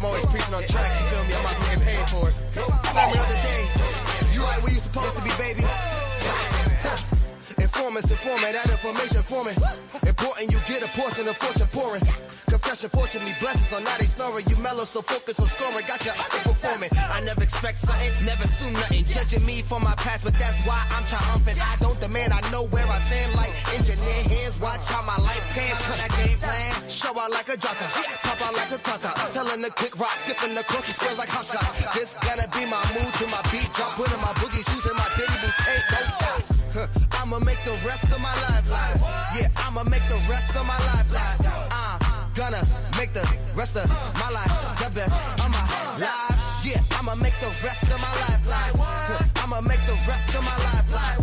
I'm always preaching on tracks, you feel me? I'm out to get paid for it. Tell me the other day, you right where you supposed to be, baby. Informants, informant, that information for me. Important, you get a portion of fortune pouring. Confession, fortunately, blessings are not they snoring. You mellow, so focus on scoring. Got your underperforming. I never expect something, never assume nothing. Judging me for my past, but that's why I'm triumphant. I don't demand, I know where I stand like engineer hands. Watch how my life pans. That game plan, show out like a jotter, pop out like a cutter. Telling the quick rock, skipping the course, squares like hopscotch. This gonna be my mood to my beat drop. Putting my boogie shoes in my diddy boots, ain't no stop. I'ma make the rest of my life live. Yeah, I'ma make the rest of my life live. Gonna make the rest of my life the best of my life. Yeah, I'ma make the rest of my life live. I'ma make the rest of my life live.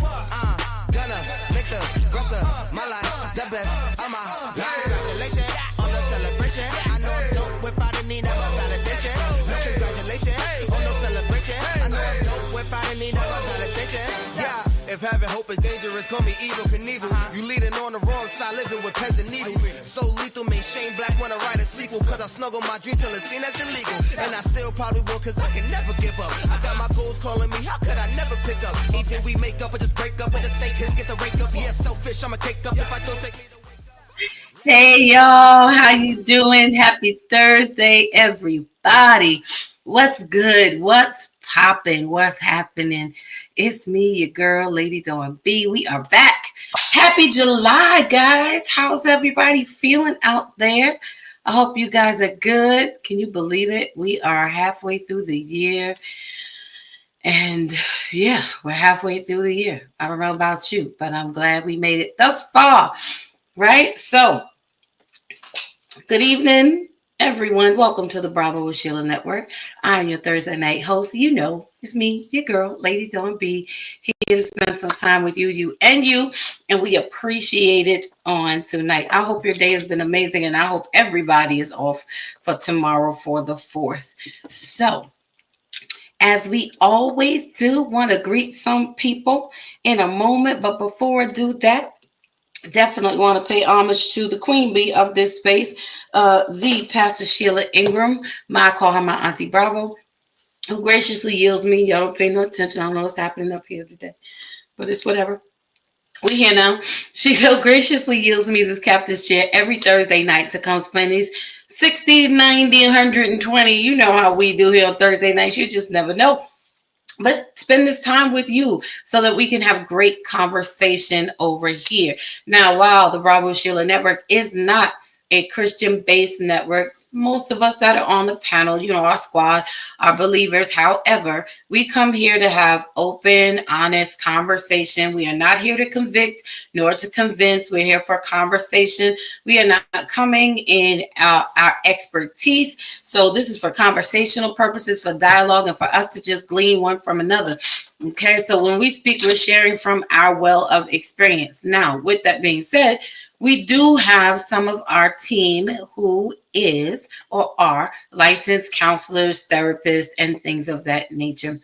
Gonna make the rest of my life the best of my life. Congratulations on the celebration. I know I'm dope without a need of a validation. No congratulations on no celebration. I know I'm dope without a need of a validation. Yeah. If having hope is dangerous, call me evil Knievel. You leading on the wrong side, living with pens and needles. So lethal, made Shane Black wanna write a sequel. Cause I snuggle my dream till it's seen as illegal. And I still probably will, cause I can never give up. I got my goals calling me, how could I never pick up? Either we make up or just break up, and the snake hits get the rake up. Yeah, selfish, I'ma take up if I don't shake. Hey y'all, how you doing? Happy Thursday, everybody. What's good? What's popping? What's happening? It's me, your girl, Lady Dawn B. We are back. Happy July, guys. How's everybody feeling out there? I hope you guys are good. Can you believe it? We are halfway through the year. And yeah, we're halfway through the year. I don't know about you, but I'm glad we made it thus far. Right? So, good evening, everyone. Welcome to the Bravo with Sheila Network. I'm your Thursday night host. You know, it's me, your girl, Lady Dawn B, here to spend some time with you, and we appreciate it on tonight. I hope your day has been amazing, and I hope everybody is off for tomorrow for the 4th. So, as we always do, want to greet some people in a moment, but before I do that, definitely want to pay homage to the queen bee of this space, the Pastor Sheila Ingram. I call her my Auntie Bravo, who graciously yields me. Y'all don't pay no attention. I don't know what's happening up here today, but it's whatever. We here now. She so graciously yields me this captain's chair every Thursday night to come spend these 60, 90, 120. You know how we do here on Thursday nights. You just never know. But spend this time with you so that we can have great conversation over here. Now, while the Bravo Sheila Network is not a Christian-based network, most of us that are on the panel, you know, our squad, are believers. However, we come here to have open, honest conversation. We are not here to convict nor to convince. We're here for conversation. We are not coming in our expertise. So this is for conversational purposes, for dialogue, and for us to just glean one from another. Okay, so when we speak, we're sharing from our well of experience. Now, with that being said, we do have some of our team who is or are licensed counselors, therapists, and things of that nature.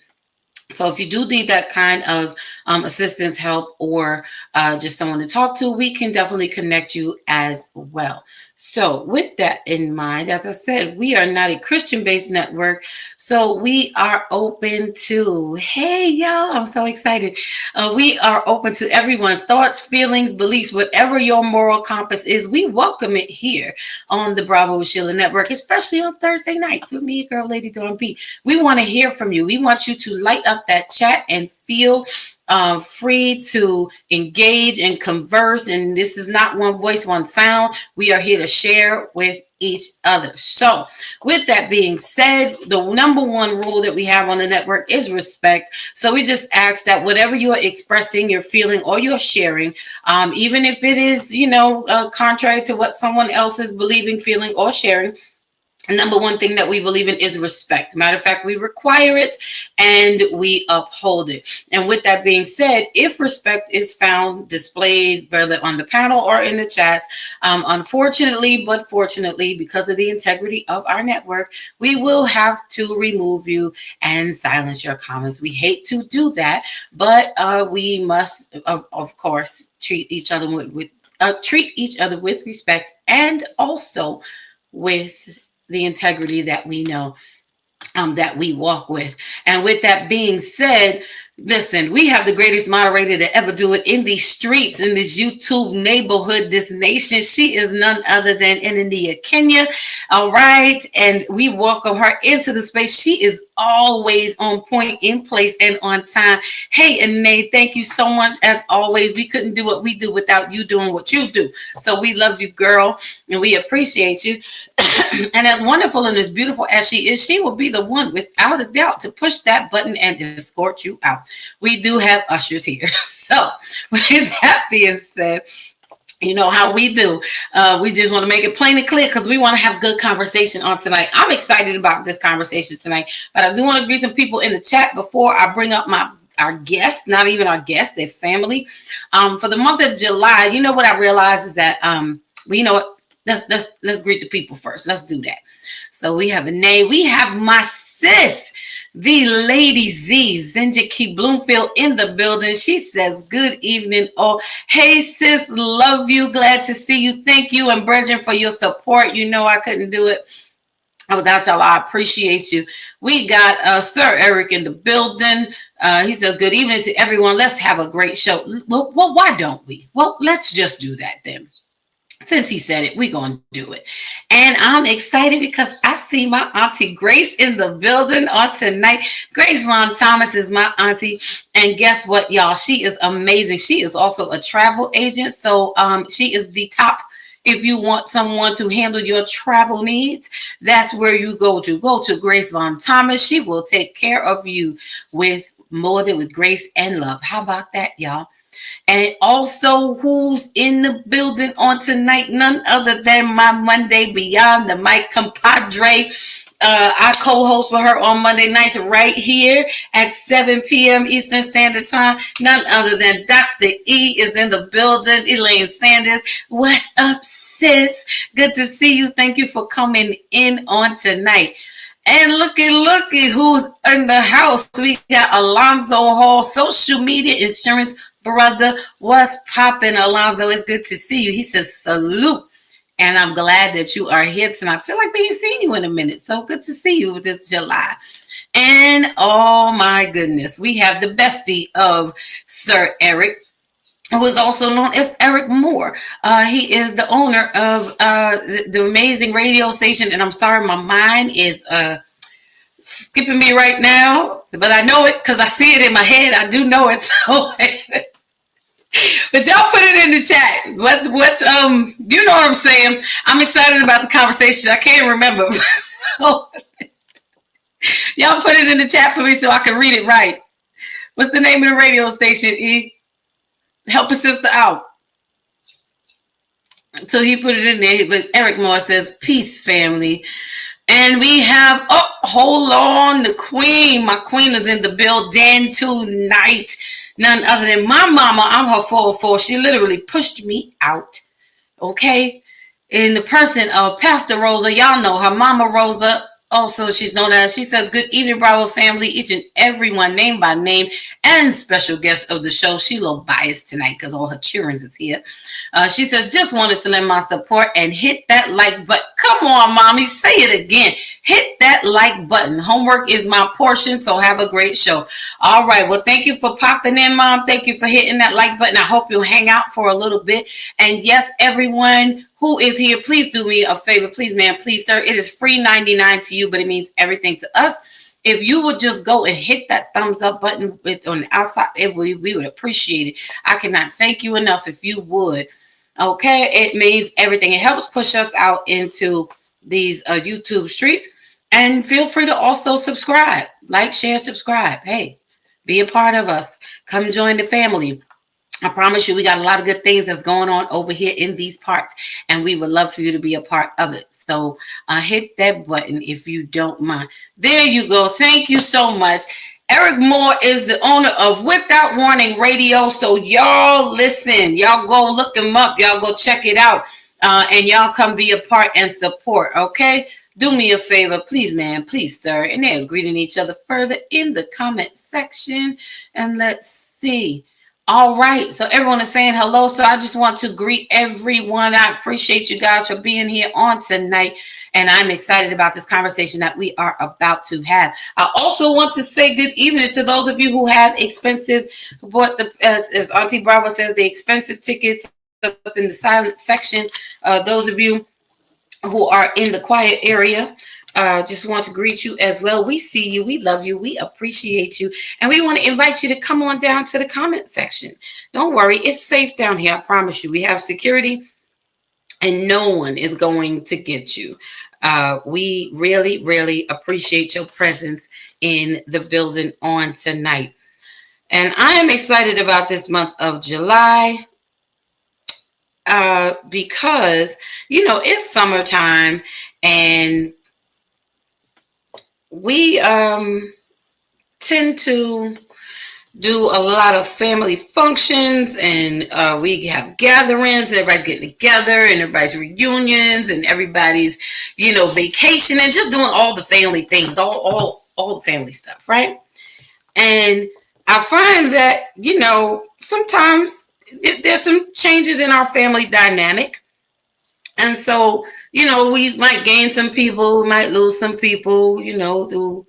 So if you do need that kind of assistance, help, or just someone to talk to, we can definitely connect you as well. So with that in mind, as I said, we are not a Christian-based network, so we are open to, hey, y'all, I'm so excited. We are open to everyone's thoughts, feelings, beliefs, whatever your moral compass is. We welcome it here on the Bravo with Sheila Network, especially on Thursday nights with me, girl, Lady Dawn B. We want to hear from you. We want you to light up that chat and feel free to engage and converse. And this is not one voice, one sound. We are here to share with each other. So with that being said, the number one rule that we have on the network is respect. So we just ask that whatever you are expressing, you're feeling, or you're sharing, even if it is, contrary to what someone else is believing, feeling, or sharing, the number one thing that we believe in is respect. Matter of fact, we require it and we uphold it. And with that being said, if respect is found displayed, whether on the panel or in the chats, unfortunately, but fortunately, because of the integrity of our network, we will have to remove you and silence your comments. We hate to do that, but we must, of course, treat each other with respect, and also with the integrity that we know, that we walk with. And with that being said, listen, we have the greatest moderator to ever do it in these streets, in this YouTube neighborhood, this nation. She is none other than India Kenya. All right. And we welcome her into the space. She is always on point, in place, and on time. Hey, Ine, thank you so much. As always, we couldn't do what we do without you doing what you do. So we love you, girl, and we appreciate you. And as wonderful and as beautiful as she is, she will be the one, without a doubt, to push that button and escort you out. We do have ushers here. So with that being said, you know how we do. We just want to make it plain and clear because we want to have good conversation on tonight. I'm excited about this conversation tonight, but I do want to greet some people in the chat before I bring up our guests, not even our guests, their family. For the month of July, you know what I realized is that you know what? Let's greet the people first. Let's do that. So we have Ine. We have my sis, the Lady Z, Zenja Key Bloomfield, in the building. She says, good evening. Oh, hey, sis, love you. Glad to see you. Thank you and Brethren for your support. You know I couldn't do it without y'all. I appreciate you. We got Sir Eric in the building. He says, good evening to everyone. Let's have a great show. Well, why don't we? Well, let's just do that then. Since he said it, we're going to do it. And I'm excited because I see my auntie Grace in the building on tonight. Grace Ron Thomas is my auntie. And guess what, y'all? She is amazing. She is also a travel agent. So she is the top. If you want someone to handle your travel needs, that's where you go to. Go to Grace Von Thomas. She will take care of you with more than with grace and love. How about that, y'all? And also, who's in the building on tonight? None other than my Monday Beyond the Mic compadre. I co-host with her on Monday nights right here at 7 p.m. Eastern Standard Time. None other than Dr. E is in the building. Elaine Sanders. What's up, sis? Good to see you. Thank you for coming in on tonight. And looky who's in the house. We got Alonzo Hall, social media insurance brother. What's popping, Alonzo? It's good to see you. He says salute. And I'm glad that you are here tonight. I feel like we ain't seen you in a minute. So good to see you this July. And oh my goodness, we have the bestie of Sir Eric, who is also known as Eric Moore. He is the owner of the amazing radio station. And I'm sorry, my mind is skipping me right now, but I know it because I see it in my head. I do know it. So but y'all put it in the chat. What's you know what I'm saying? I'm excited about the conversation. I can't remember. So y'all put it in the chat for me so I can read it right. What's the name of the radio station, E? Help a sister out. So he put it in there. But Eric Moore says, peace, family. And we have, hold on, the queen. My queen is in the building tonight. None other than my mama. I'm her 404. She literally pushed me out. Okay? In the person of Pastor Rosa. Y'all know her, Mama Rosa. Also, she's known as, she says, good evening, Bravo family. Each and everyone, name by name, and special guest of the show. She a little biased tonight because all her children is here. She says, just wanted to lend my support and hit that like button. Come on, mommy, say it again. Hit that like button. Homework is my portion, so have a great show. All right, well, thank you for popping in, Mom. Thank you for hitting that like button. I hope you'll hang out for a little bit. And yes, everyone who is here, please do me a favor. Please, ma'am, please, sir. It is free 99 to you, but it means everything to us. If you would just go and hit that thumbs up button on the outside, we would appreciate it. I cannot thank you enough if you would. Okay, it means everything. It helps push us out into these YouTube streets. And feel free to also subscribe, like, share, subscribe. Hey, be a part of us. Come join the family. I promise you, we got a lot of good things that's going on over here in these parts, and we would love for you to be a part of it. So hit that button if you don't mind. There you go. Thank you so much. Eric Moore is the owner of Without Warning Radio. So y'all listen. Y'all go look him up. Y'all go check it out. And y'all come be a part and support, okay? Do me a favor, please, ma'am, please, sir. And they're greeting each other further in the comment section. And let's see. All right. So everyone is saying hello. So I just want to greet everyone. I appreciate you guys for being here on tonight. And I'm excited about this conversation that we are about to have. I also want to say good evening to those of you who have expensive, what the as Auntie Bravo says, the expensive tickets up in the silent section. Those of you who are in the quiet area. Just want to greet you as well. We see you, we love you, we appreciate you, and we want to invite you to come on down to the comment section. Don't worry, it's safe down here. I promise you. We have security, and no one is going to get you. We really, really appreciate your presence in the building on tonight. And I am excited about this month of July because, it's summertime and we tend to do a lot of family functions and we have gatherings and everybody's getting together and everybody's reunions and everybody's vacation and just doing all the family things, all the family stuff, right? And I find that sometimes there's some changes in our family dynamic, and so we might gain some people, we might lose some people, through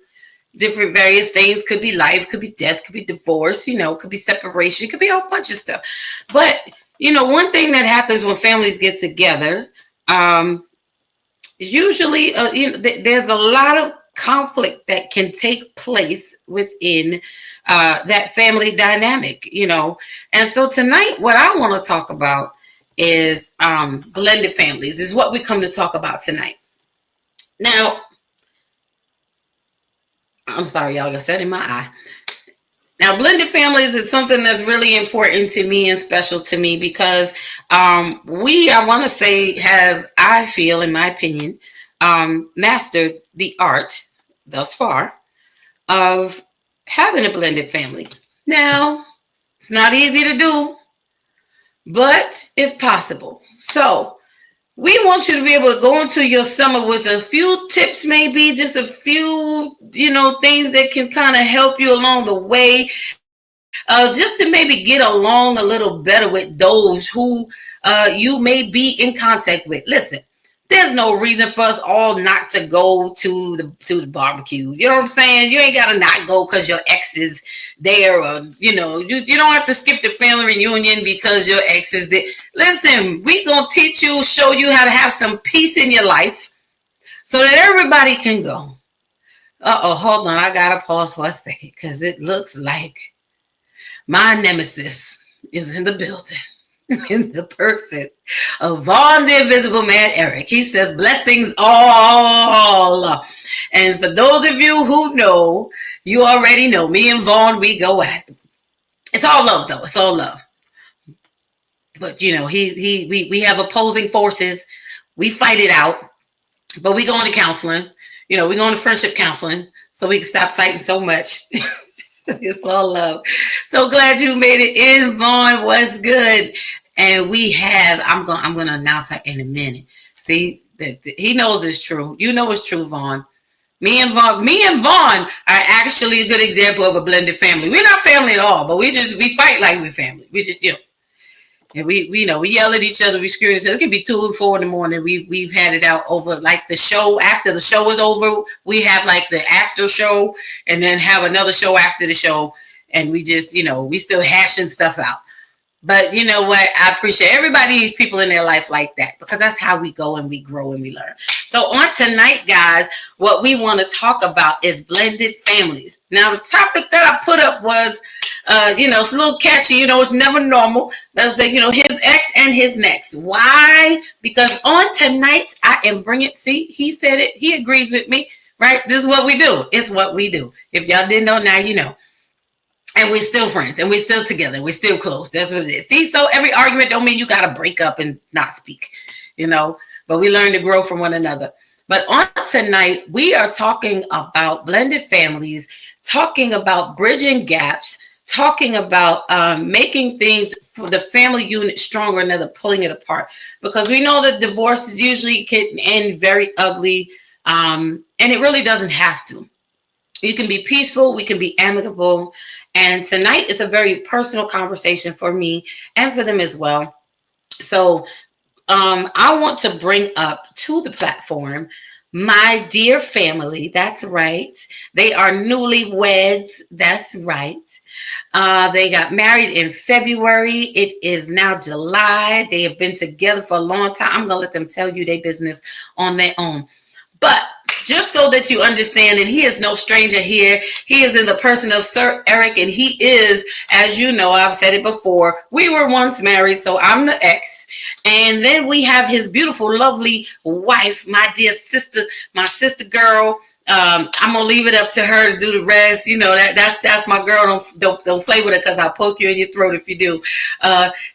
different various things. Could be life, could be death, could be divorce, could be separation, could be a whole bunch of stuff. But one thing that happens when families get together, usually there's a lot of conflict that can take place within that family dynamic, and so tonight what I want to talk about is blended families, is what we come to talk about tonight. Now, I'm sorry, y'all got that in my eye. Now, blended families is something that's really important to me and special to me because I want to say, I feel, in my opinion, mastered the art thus far of having a blended family. Now, it's not easy to do, but it's possible. So we want you to be able to go into your summer with a few tips, maybe just a few, things that can kind of help you along the way, just to maybe get along a little better with those who you may be in contact with. Listen, there's no reason for us all not to go to the barbecue. You know what I'm saying? You ain't gotta not go because your ex is there, or you don't have to skip the family reunion because your ex is there. Listen, we gonna teach you, show you how to have some peace in your life so that everybody can go. Hold on, I gotta pause for a second because it looks like my nemesis is in the building. In the person of Vaughn, the Invisible Man, Eric. He says, blessings all. And for those of you who know, you already know, me and Vaughn, we go at it. It's all love, though. It's all love. But, we have opposing forces. We fight it out. But we go into counseling. We go into friendship counseling so we can stop fighting so much. It's all love. So glad you made it in, Vaughn. What's good? And we have, I'm gonna announce her in a minute. See, that he knows it's true. You know it's true, Vaughn. Me and Vaughn are actually a good example of a blended family. We're not family at all, but we fight like we're family. We just, and we yell at each other, we scream at each other. It can be 2 and 4 in the morning. We've had it out over like the show. After the show is over, we have like the after show, and then have another show after the show, and we just we still hashing stuff out. But you know what? I appreciate everybody needs people in their life like that, because that's how we go and we grow and we learn. So on tonight, guys, what we want to talk about is blended families. Now, the topic that I put up was, it's a little catchy. It's never normal. That's his ex and his next. Why? Because on tonight, I am bringing. See, he said it. He agrees with me, right? This is what we do. It's what we do. If y'all didn't know, now you know. And we're still friends, and we're still together. We're still close. That's what it is. See, so every argument don't mean you got to break up and not speak, but we learn to grow from one another. But on tonight, we are talking about blended families, talking about bridging gaps, talking about making things for the family unit stronger instead of pulling it apart. Because we know that divorces usually can end very ugly, and it really doesn't have to. You can be peaceful, we can be amicable. And tonight is a very personal conversation for me and for them as well. So I want to bring up to the platform my dear family. That's right. They are newlyweds. That's right. They got married in February. It is now July. They have been together for a long time. I'm going to let them tell you their business on their own. But just so that you understand, and he is no stranger here, he is in the person of Sir Eric, and he is, as you know, I've said it before, we were once married, so I'm the ex. And then we have his beautiful, lovely wife, my dear sister, my sister girl. I'm gonna leave it up to her to do the rest. You know that's my girl. Don't play with her because I'll poke you in your throat if you do.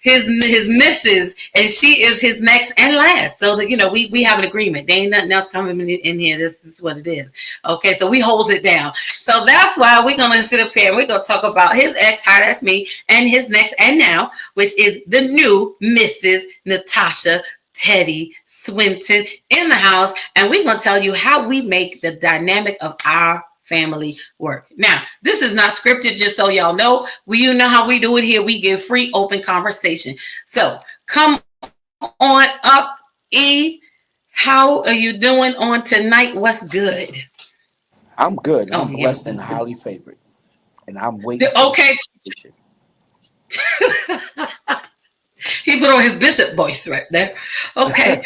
His missus, and she is his next and last. So that we have an agreement. There ain't nothing else coming in here. This is what it is. Okay, so we holds it down. So that's why we're gonna sit up here and we're gonna talk about his ex, hi, that's me, and his next and now, which is the new Mrs. Natasha Petty Swinton in the house, and we're going to tell you how we make the dynamic of our family work. Now, this is not scripted, just so y'all know. You know how we do it here. We give free, open conversation. So come on up, E. How are you doing on tonight? What's good? I'm good. I'm blessed and highly favored, and I'm waiting. Okay. He put on his bishop voice right there. Okay.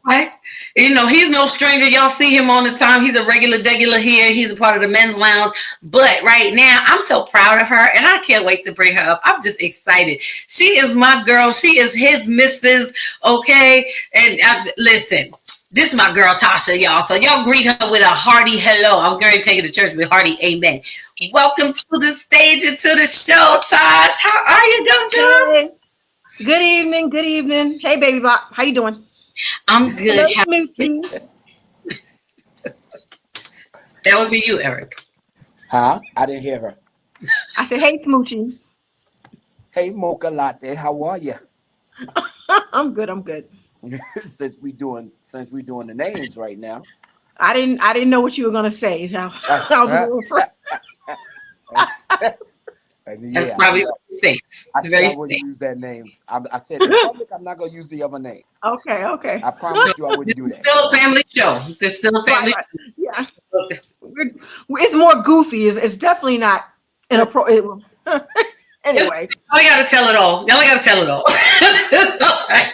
Right. He's no stranger. Y'all see him on the time. He's a regular here. He's a part of the men's lounge. But right now, I'm so proud of her, and I can't wait to bring her up. I'm just excited. She is my girl. She is his missus. Okay. And listen, this is my girl, Tasha, y'all. So y'all greet her with a hearty hello. I was going to take her to church with hearty amen. Welcome to the stage and to the show, Taj. How are you doing, John? Good evening. Good evening. Hey, baby bop. How you doing? I'm good. That would be you, Eric. Huh? I didn't hear her. I said, hey, Smoochie. Hey, Mocha Latte. How are you? I'm good. I'm good. since we doing the names right now. I didn't know what you were gonna say. I was a little afraid. That's probably safe. It's very I wouldn't use that name. I said in public, I'm not gonna use the other name. Okay. I promise you, I wouldn't do that. It's still a family show. It's still a family show. Yeah. It's more goofy. It's definitely not inappropriate. Anyway, I gotta tell it all. Y'all gotta tell it all. All right.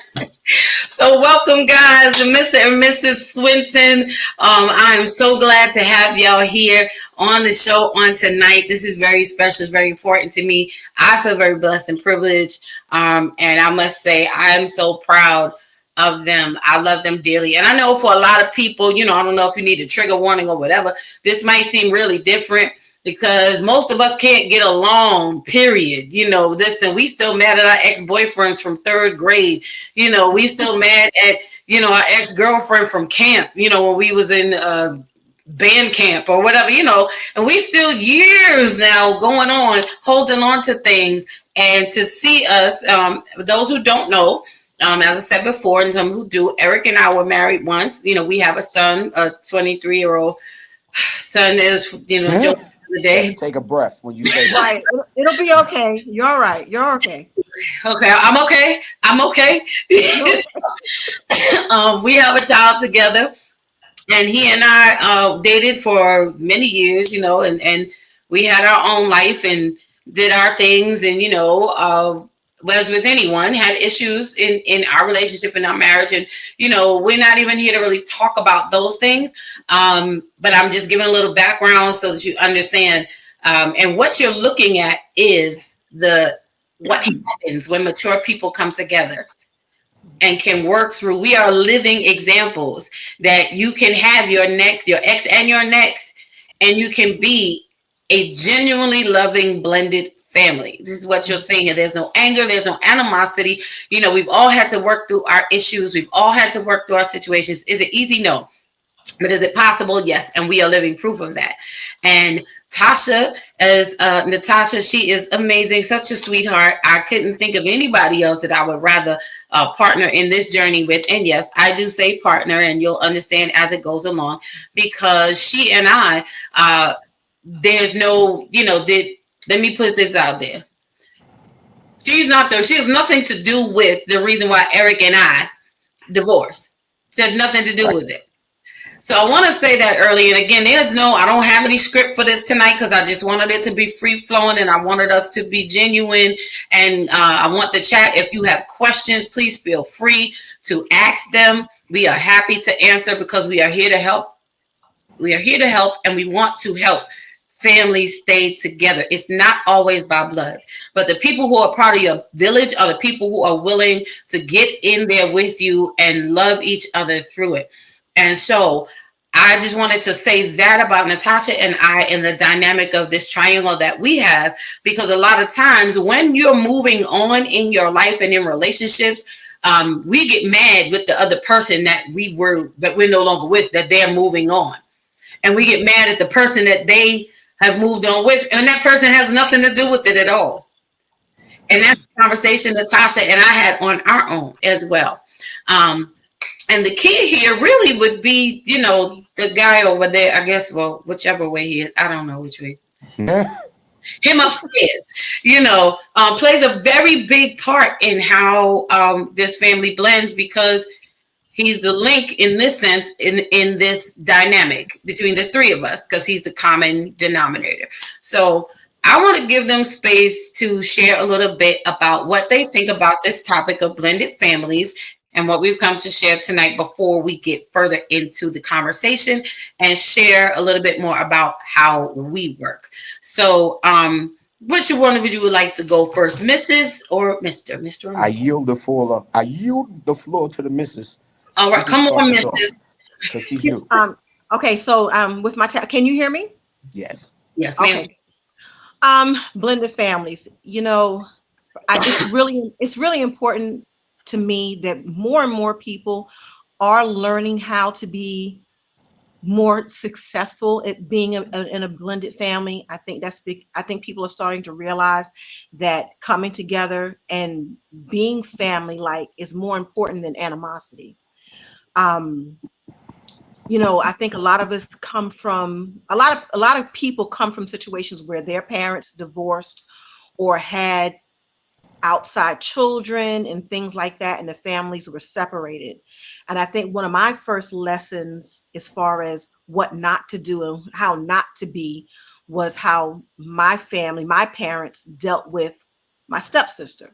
So welcome, guys, to Mr. and Mrs. Swinton. I am so glad to have y'all here on the show on tonight. This is very special. It's very important to me. I feel very blessed and privileged. And I must say, I am so proud of them. I love them dearly. And I know for a lot of people, I don't know if you need a trigger warning or whatever, this might seem really different, because most of us can't get along, period. Listen, we still mad at our ex-boyfriends from third grade. We still mad at, our ex-girlfriend from camp, when we was in band camp or whatever, and we still years now going on, holding on to things. And to see us, those who don't know, as I said before, and some who do, Eric and I were married once. We have a son, a 23-year-old son is, Day. Take a breath when you say that. Right. It'll be okay. You're all right. You're okay. Okay. I'm okay. We have a child together, and he and I dated for many years, and we had our own life and did our things, and as with anyone, had issues in our relationship, in our marriage. And, we're not even here to really talk about those things. But I'm just giving a little background so that you understand. And what you're looking at is what happens when mature people come together and can work through. We are living examples that you can have your ex and your next, and you can be a genuinely loving, blended family. This is what you're seeing here. There's no anger. There's no animosity. We've all had to work through our issues. We've all had to work through our situations. Is it easy? No. But is it possible? Yes. And we are living proof of that. And Tasha, as Natasha, she is amazing. Such a sweetheart. I couldn't think of anybody else that I would rather partner in this journey with. And yes, I do say partner, and you'll understand as it goes along, because she and I there's no, let me put this out there. She has nothing to do with the reason why Eric and I divorced. It has nothing to do with it. So I want to say that early. And again, I don't have any script for this tonight because I just wanted it to be free flowing and I wanted us to be genuine. And I want the chat. If you have questions, please feel free to ask them. We are happy to answer because we are here to help. We are here to help and we want to help families stay together. It's not always by blood, but the people who are part of your village are the people who are willing to get in there with you and love each other through it. And so I just wanted to say that about Natasha and I and the dynamic of this triangle that we have, because a lot of times when you're moving on in your life and in relationships, we get mad with the other person that we're no longer with, that they're moving on. And we get mad at the person that they have moved on with, and that person has nothing to do with it at all. And that's the conversation Natasha and I had on our own as well. And the key here really would be, the guy over there, I guess, well, whichever way he is, I don't know which way. Him upstairs, plays a very big part in how this family blends, because he's the link in this sense, in this dynamic between the three of us, because he's the common denominator. So I want to give them space to share a little bit about what they think about this topic of blended families and what we've come to share tonight before we get further into the conversation and share a little bit more about how we work. So, which one of you would like to go first, Mrs. or Mr.? Mr. or Mr.? I yield the floor to the Mrs. All right, come on, Mrs. Because she's new. Okay, so with my can you hear me? Yes. Yes, ma'am. Okay. Blended families. It's really important to me that more and more people are learning how to be more successful at being in a blended family. I think that's big. I think people are starting to realize that coming together and being family-like is more important than animosity. I think a lot of us come from a lot of people come from situations where their parents divorced or had outside children and things like that, and the families were separated. And I think one of my first lessons as far as what not to do and how not to be was how my parents dealt with my stepsister.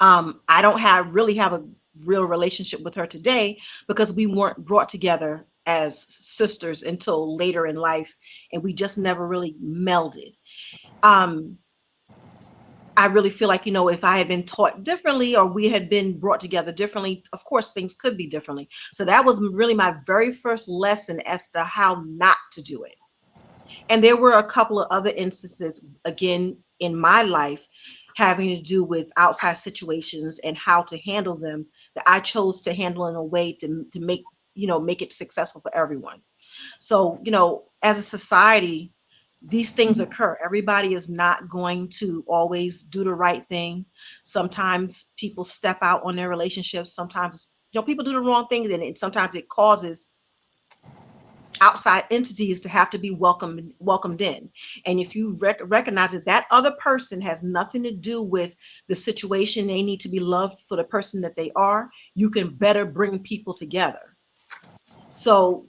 I don't really have a real relationship with her today because we weren't brought together as sisters until later in life, and we just never really melded. I really feel like, if I had been taught differently or we had been brought together differently, of course, things could be differently. So that was really my very first lesson as to how not to do it. And there were a couple of other instances, again, in my life having to do with outside situations and how to handle them that I chose to handle in a way to make it successful for everyone. So, as a society, these things occur. Everybody is not going to always do the right thing. Sometimes people step out on their relationships. Sometimes, people do the wrong things, and sometimes it causes outside entities to have to be welcomed in. And if you recognize that other person has nothing to do with the situation, they need to be loved for the person that they are, you can better bring people together. So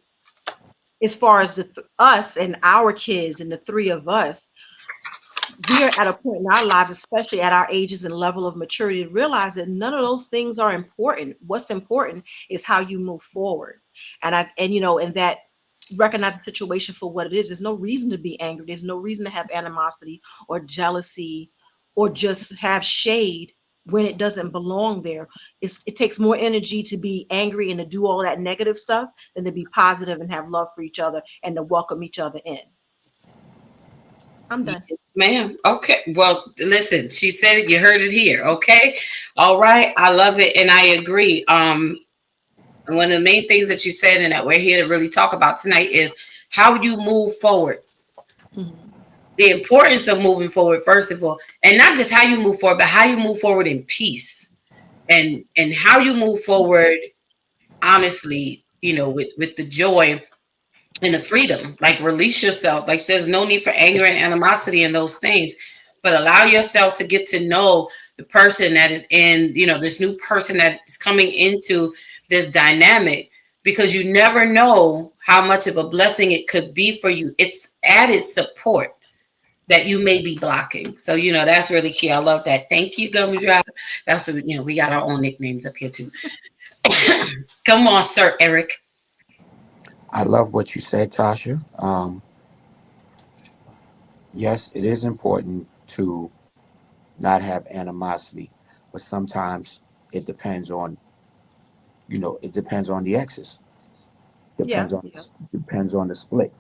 as far as us and our kids and the three of us, we are at a point in our lives, especially at our ages and level of maturity, to realize that none of those things are important. What's important is how you move forward. And that recognize the situation for what it is. There's no reason to be angry. There's no reason to have animosity or jealousy or just have shade when it doesn't belong there. It takes more energy to be angry and to do all that negative stuff than to be positive and have love for each other and to welcome each other in. I'm done. Yes, ma'am. Okay. Well, listen, she said it. You heard it here. Okay. All right. I love it. And I agree. One of the main things that you said and that we're here to really talk about tonight is how you move forward. Mm-hmm. The importance of moving forward, first of all, and not just how you move forward, but how you move forward in peace, and how you move forward, honestly, with the joy and the freedom. Like release yourself. Like there's no need for anger and animosity and those things, but allow yourself to get to know the person that is in, this new person that is coming into this dynamic, because you never know how much of a blessing it could be for you. It's added support that you may be blocking. So, that's really key. I love that. Thank you, Gumdrop. That's what, we got our own nicknames up here too. Come on, Sir Eric. I love what you said, Tasha. Yes, it is important to not have animosity, but sometimes it depends on, it depends on the exes. Yeah. Depends on the split.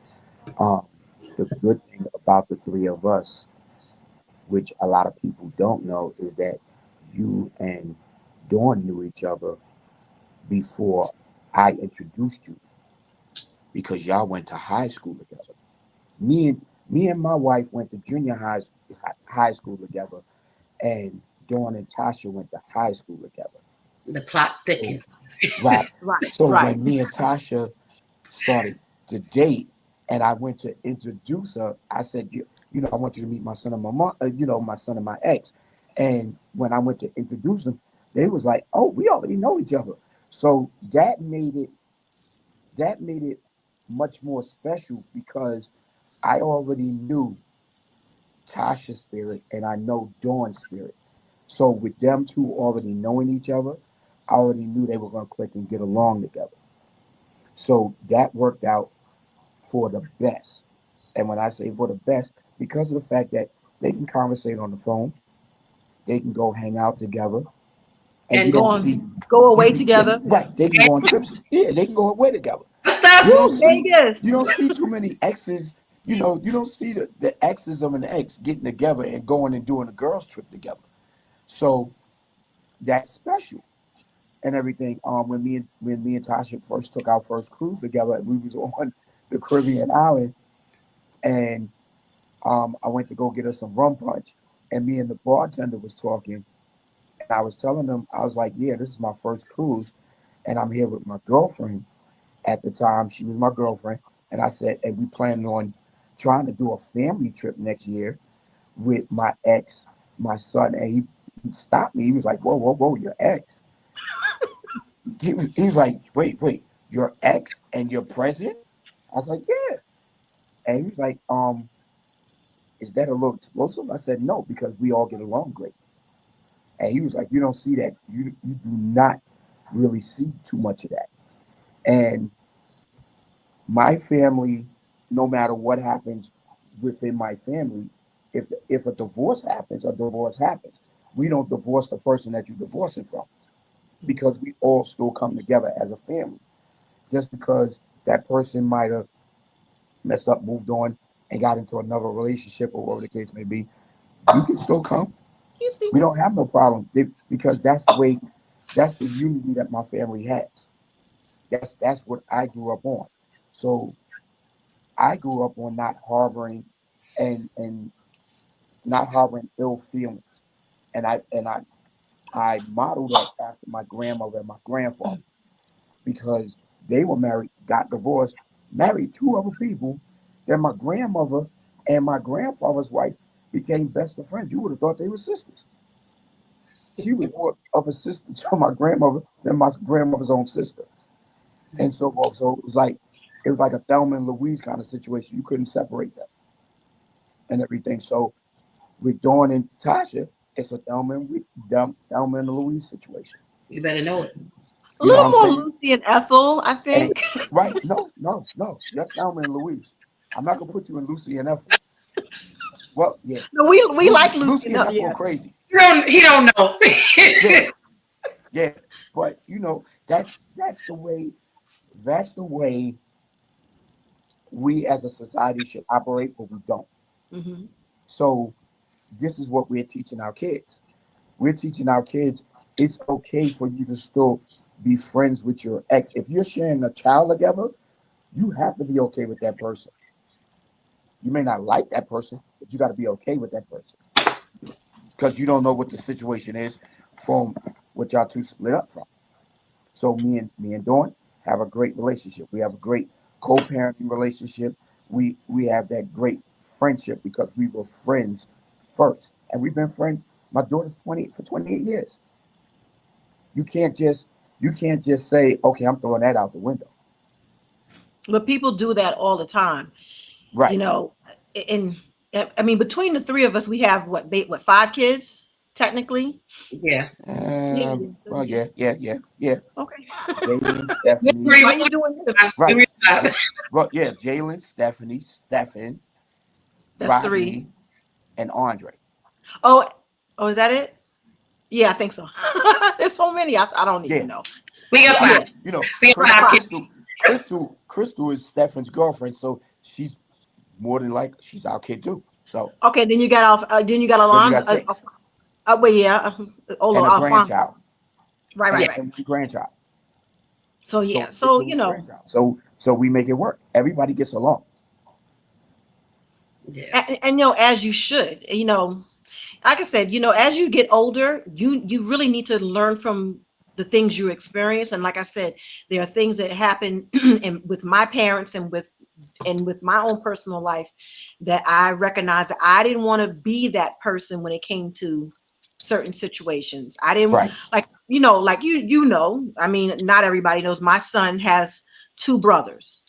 Um, the good thing about the three of us, which a lot of people don't know, is that you and Dawn knew each other before I introduced you, because y'all went to high school together. Me and my wife went to junior high school together, and Dawn and Tasha went to high school together. The plot So, thickens. right. Right. So Right. when me and Tasha started to date, and I went to introduce her, I said, I want you to meet my son and my mom, my son and my ex. And when I went to introduce them, they was like, "Oh, we already know each other." So that made it much more special, because I already knew Tasha's spirit and I know Dawn's spirit. So with them two already knowing each other, I already knew they were going to click and get along together. So that worked out for the best. And when I say for the best, because of the fact that they can conversate on the phone, they can go hang out together, and And you don't see Go away together. right. They can go on trips. Yeah, they can go away together. stop. You Go don't see Vegas. you don't see too many exes. You don't see the exes of an ex getting together and going and doing a girls trip together. So that's special and everything. When me and Tasha first took our first cruise together, we was on the Caribbean island, and I went to go get us some rum punch, and me and the bartender was talking, and I was telling them, I was like, "Yeah, this is my first cruise, and I'm here with my girlfriend." At the time, she was my girlfriend, and I said, "And we planning on trying to do a family trip next year with my ex, my son." And he stopped me. He was like, "Whoa, whoa, whoa, your ex?" He was like, "Wait, your ex and your present?" I was like, "Yeah." And he was like, "Is that a little explosive?" I said, "No, because we all get along great." And he was like, "You don't see that. You do not really see too much of that." And my family, no matter what happens within my family, if a divorce happens, a divorce happens. We don't divorce the person that you're divorcing from, because we all still come together as a family. Just because that person might have messed up, moved on, and got into another relationship or whatever the case may be, you can still come. Excuse me. We don't have no problem, because that's the way, that's the unity that my family has. That's what I grew up on. So I grew up on not harboring and not harboring ill feelings, and I modeled that after my grandmother and my grandfather, because they were married, got divorced, married two other people. Then my grandmother and my grandfather's wife became best of friends. You would have thought they were sisters. She was more of a sister to my grandmother than my grandmother's own sister, and so forth. So it was like a Thelma and Louise kind of situation. You couldn't separate them and everything. So with Dawn and Tasha, it's a Thelma and Louise situation. You better know it. A You know little what I'm more saying? Lucy and Ethel, I And think. right, no, you're Thelma and Louise. I'm not gonna put you in Lucy and Ethel. Well, yeah, No, we like Lucy Lucy and and Ethel. Ethel are Yeah. crazy. He don't know. Yeah, yeah. But that's the way we as a society should operate, but we don't. Hmm. So this is what we're teaching our kids. We're teaching our kids it's okay for you to still be friends with your ex. If you're sharing a child together, you have to be okay with that person. You may not like that person, but you got to be okay with that person, because you don't know what the situation is from what y'all two split up from. So me and Dawn have a great relationship. We have a great co-parenting relationship. We have that great friendship because we were friends first, and we've been friends. My daughter's 28 years. You can't just say, okay, I'm throwing that out the window. But people do that all the time, you Right. know. And I mean, between the three of us, we have what 5 kids technically. Yeah. Yeah. Well, yeah. Okay. Jalen, Stephanie. Three, Why you doing this? Right. three, five. Well, yeah, Jalen, Stephanie, Stephen, That's 3. Rodney, and Andre. Oh, oh, is that it? Yeah, I think so. There's so many. I don't Yeah. even know. We got Yeah, five. you know, We got five kids. Crystal is Stefan's girlfriend, so she's more than like she's our kid too. So Okay, then you got off. Then you got then we Alonzo. got 6 Well, yeah. and a Alfonso. grandchild, Right, and, right, Yeah. right. and one grandchild. So So yeah. 6 So and you one know, grandchild. So we make it work. Everybody gets along. Yeah. and you know, as you should. You know, like I said, you know, as you get older, you really need to learn from the things you experience. And like I said, there are things that happen with my parents and with my own personal life that I recognize that I didn't want to be that person when it came to certain situations. I didn't Right. like, you know, like you know, I mean, not everybody knows my son has 2 brothers.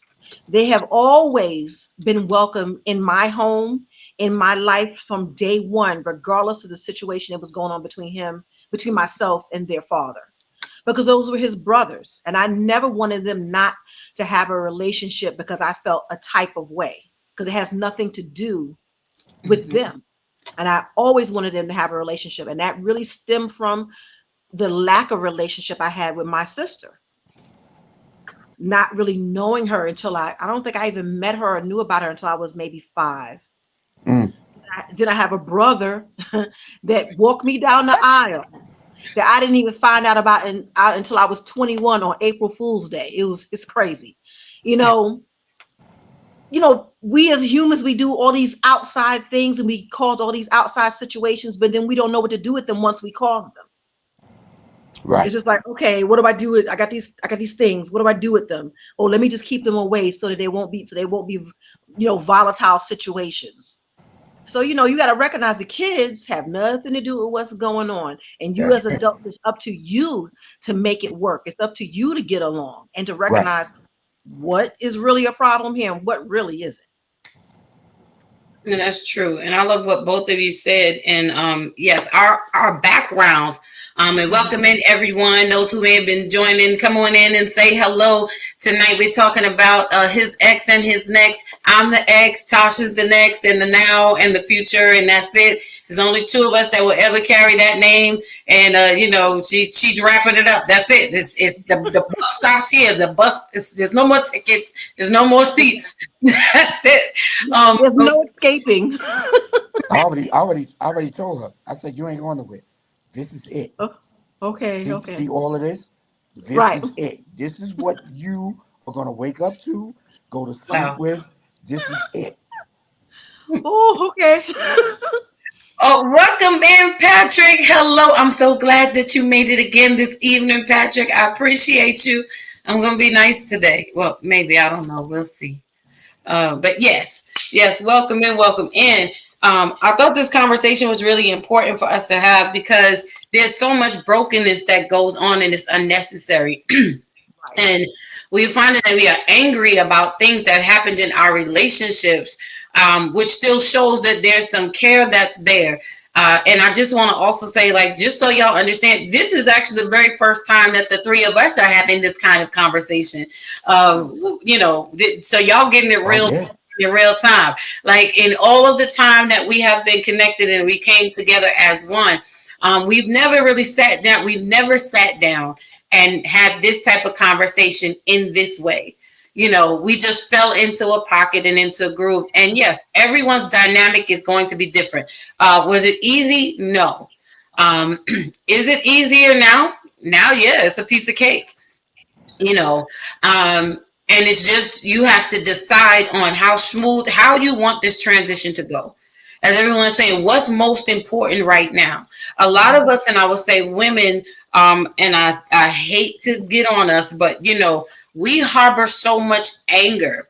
They have always been welcome in my home, in my life from day one, regardless of the situation that was going on between myself and their father, because those were his brothers. And I never wanted them not to have a relationship because I felt a type of way, because it has nothing to do with them. And I always wanted them to have a relationship. And that really stemmed from the lack of relationship I had with my sister. Not really knowing her until I don't think I even met her or knew about her until I was maybe 5. Mm. Then I have a brother that walked me down the aisle that I didn't even find out about until I was 21 on April Fool's Day. It's crazy. You know, we as humans, we do all these outside things and we cause all these outside situations, but then we don't know what to do with them once we cause them. Right. It's just like, okay, what do I do with? I got these things. What do I do with them? Oh, let me just keep them away so they won't be, volatile situations. So, you got to recognize the kids have nothing to do with what's going on. And you That's as it. adults, it's up to you to make it work. It's up to you to get along and to Right. recognize what is really a problem here and what really isn't. And that's true. And I love what both of you said. And yes, our backgrounds. And welcome in everyone, those who may have been joining. Come on in and say hello. Tonight we're talking about his ex and his next. I'm the ex, Tasha's the next, and the now and the future, and that's it. There's only 2 of us that will ever carry that name, and she's wrapping it up. That's it. It's the bus stops here. The bus. There's no more tickets. There's no more seats. That's it. There's no escaping. I already told her. I said, you ain't going nowhere. This is it. Okay. See all of this? This Right. is it. This is what you are going to wake up to, go to sleep Wow. with. This is it. Oh, okay. Oh, welcome in, Patrick. Hello. I'm so glad that you made it again this evening, Patrick. I appreciate you. I'm going to be nice today. Well, maybe. I don't know. We'll see. But yes, welcome in. I thought this conversation was really important for us to have because there's so much brokenness that goes on and it's unnecessary. And we find that we are angry about things that happened in our relationships, which still shows that there's some care that's there. And I just want to also say, just so y'all understand, this is actually the very first time that the 3 of us are having this kind of conversation. So y'all getting it real. Yeah. In real time, like in all of the time that we have been connected and we came together as one, we've never really sat down. We've never sat down and had this type of conversation in this way. We just fell into a pocket and into a groove. And yes, everyone's dynamic is going to be different. Was it easy? No. Is it easier now? Now, yeah, it's a piece of cake. And it's just, you have to decide on how you want this transition to go. As everyone's saying, what's most important right now? A lot of us, and I will say women, and I hate to get on us, but we harbor so much anger,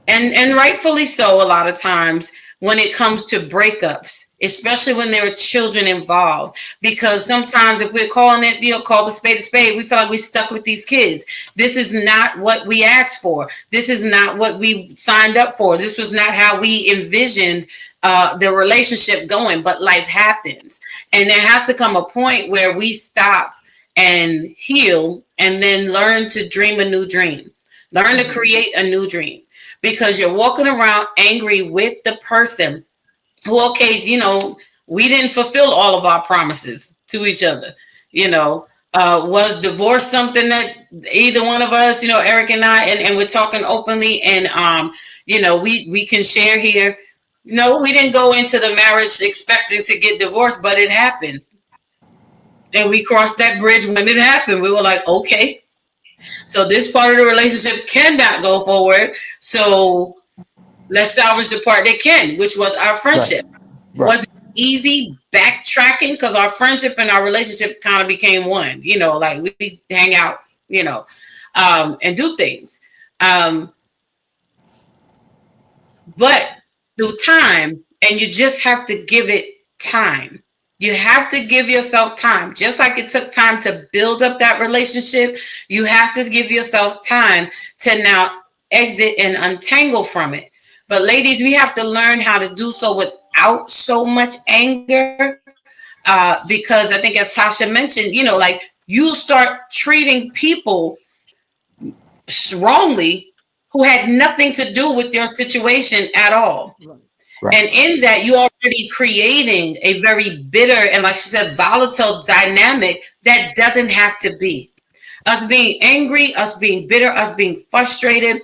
and rightfully so a lot of times when it comes to breakups, especially when there are children involved. Because sometimes if we're calling it, call the spade a spade, we feel like we're stuck with these kids. This is not what we asked for. This is not what we signed up for. This was not how we envisioned the relationship going, but life happens. And there has to come a point where we stop and heal and then learn to dream a new dream, learn to create a new dream. Because you're walking around angry with the person who, okay, we didn't fulfill all of our promises to each other. Was divorce something that either one of us, Eric and I, and we're talking openly, and we can share here. No, we didn't go into the marriage expecting to get divorced, but it happened. And we crossed that bridge when it happened. We were like, okay, so this part of the relationship cannot go forward. So let's salvage the part that can, which was our friendship. Right. Was it easy backtracking? Because our friendship and our relationship kind of became one. Like we hang out, and do things. But through time, and you just have to give it time. You have to give yourself time. Just like it took time to build up that relationship, you have to give yourself time to now exit and untangle from it. But ladies, we have to learn how to do so without so much anger. Because I think, as Tasha mentioned, like you start treating people wrongly who had nothing to do with your situation at all. Right. And in that, you're already creating a very bitter and, like she said, volatile dynamic that doesn't have to be. Us being angry, us being bitter, us being frustrated,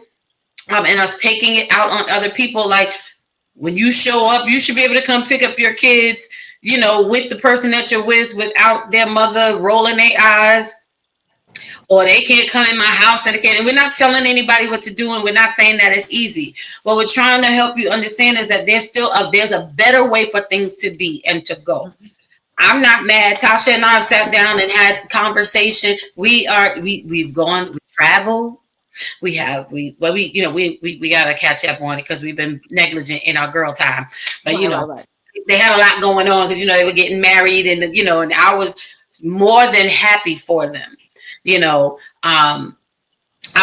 and us taking it out on other people. Like when you show up, you should be able to come pick up your kids, with the person that you're with without their mother rolling their eyes. Or they can't come in my house and we're not telling anybody what to do, and we're not saying that it's easy. What we're trying to help you understand is that there's a better way for things to be and to go. I'm not mad. Tasha and I have sat down and had conversation. We've traveled. We got to catch up on it because we've been negligent in our girl time. But right. They had a lot going on because they were getting married, and and I was more than happy for them. I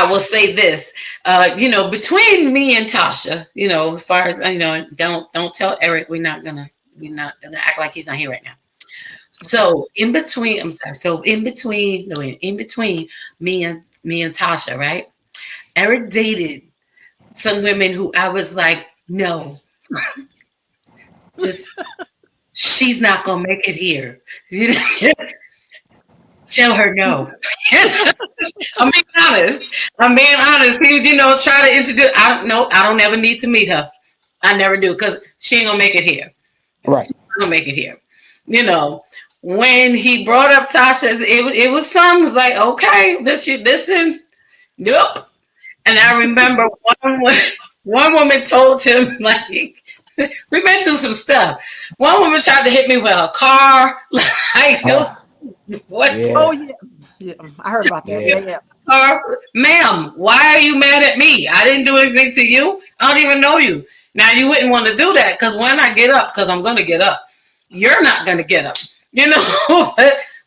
will say this, between me and Tasha, as far as don't tell Eric, we're not gonna act like he's not here right now. So in between me and Tasha, right? Eric dated some women who I was like, no, just she's not gonna make it here. Tell her no. I'm being honest. He, try to introduce. I don't ever need to meet her. I never do, because she ain't gonna make it here. Right. She's gonna make it here. When he brought up Tasha, it was something like, okay, listen, nope. And I remember one woman told him, like, we've been through some stuff. One woman tried to hit me with a car. What? Yeah. Oh yeah, I heard about that. Yeah. Ma'am, why are you mad at me? I didn't do anything to you. I don't even know you. Now you wouldn't want to do that, because when I get up, because I'm going to get up, you're not going to get up. But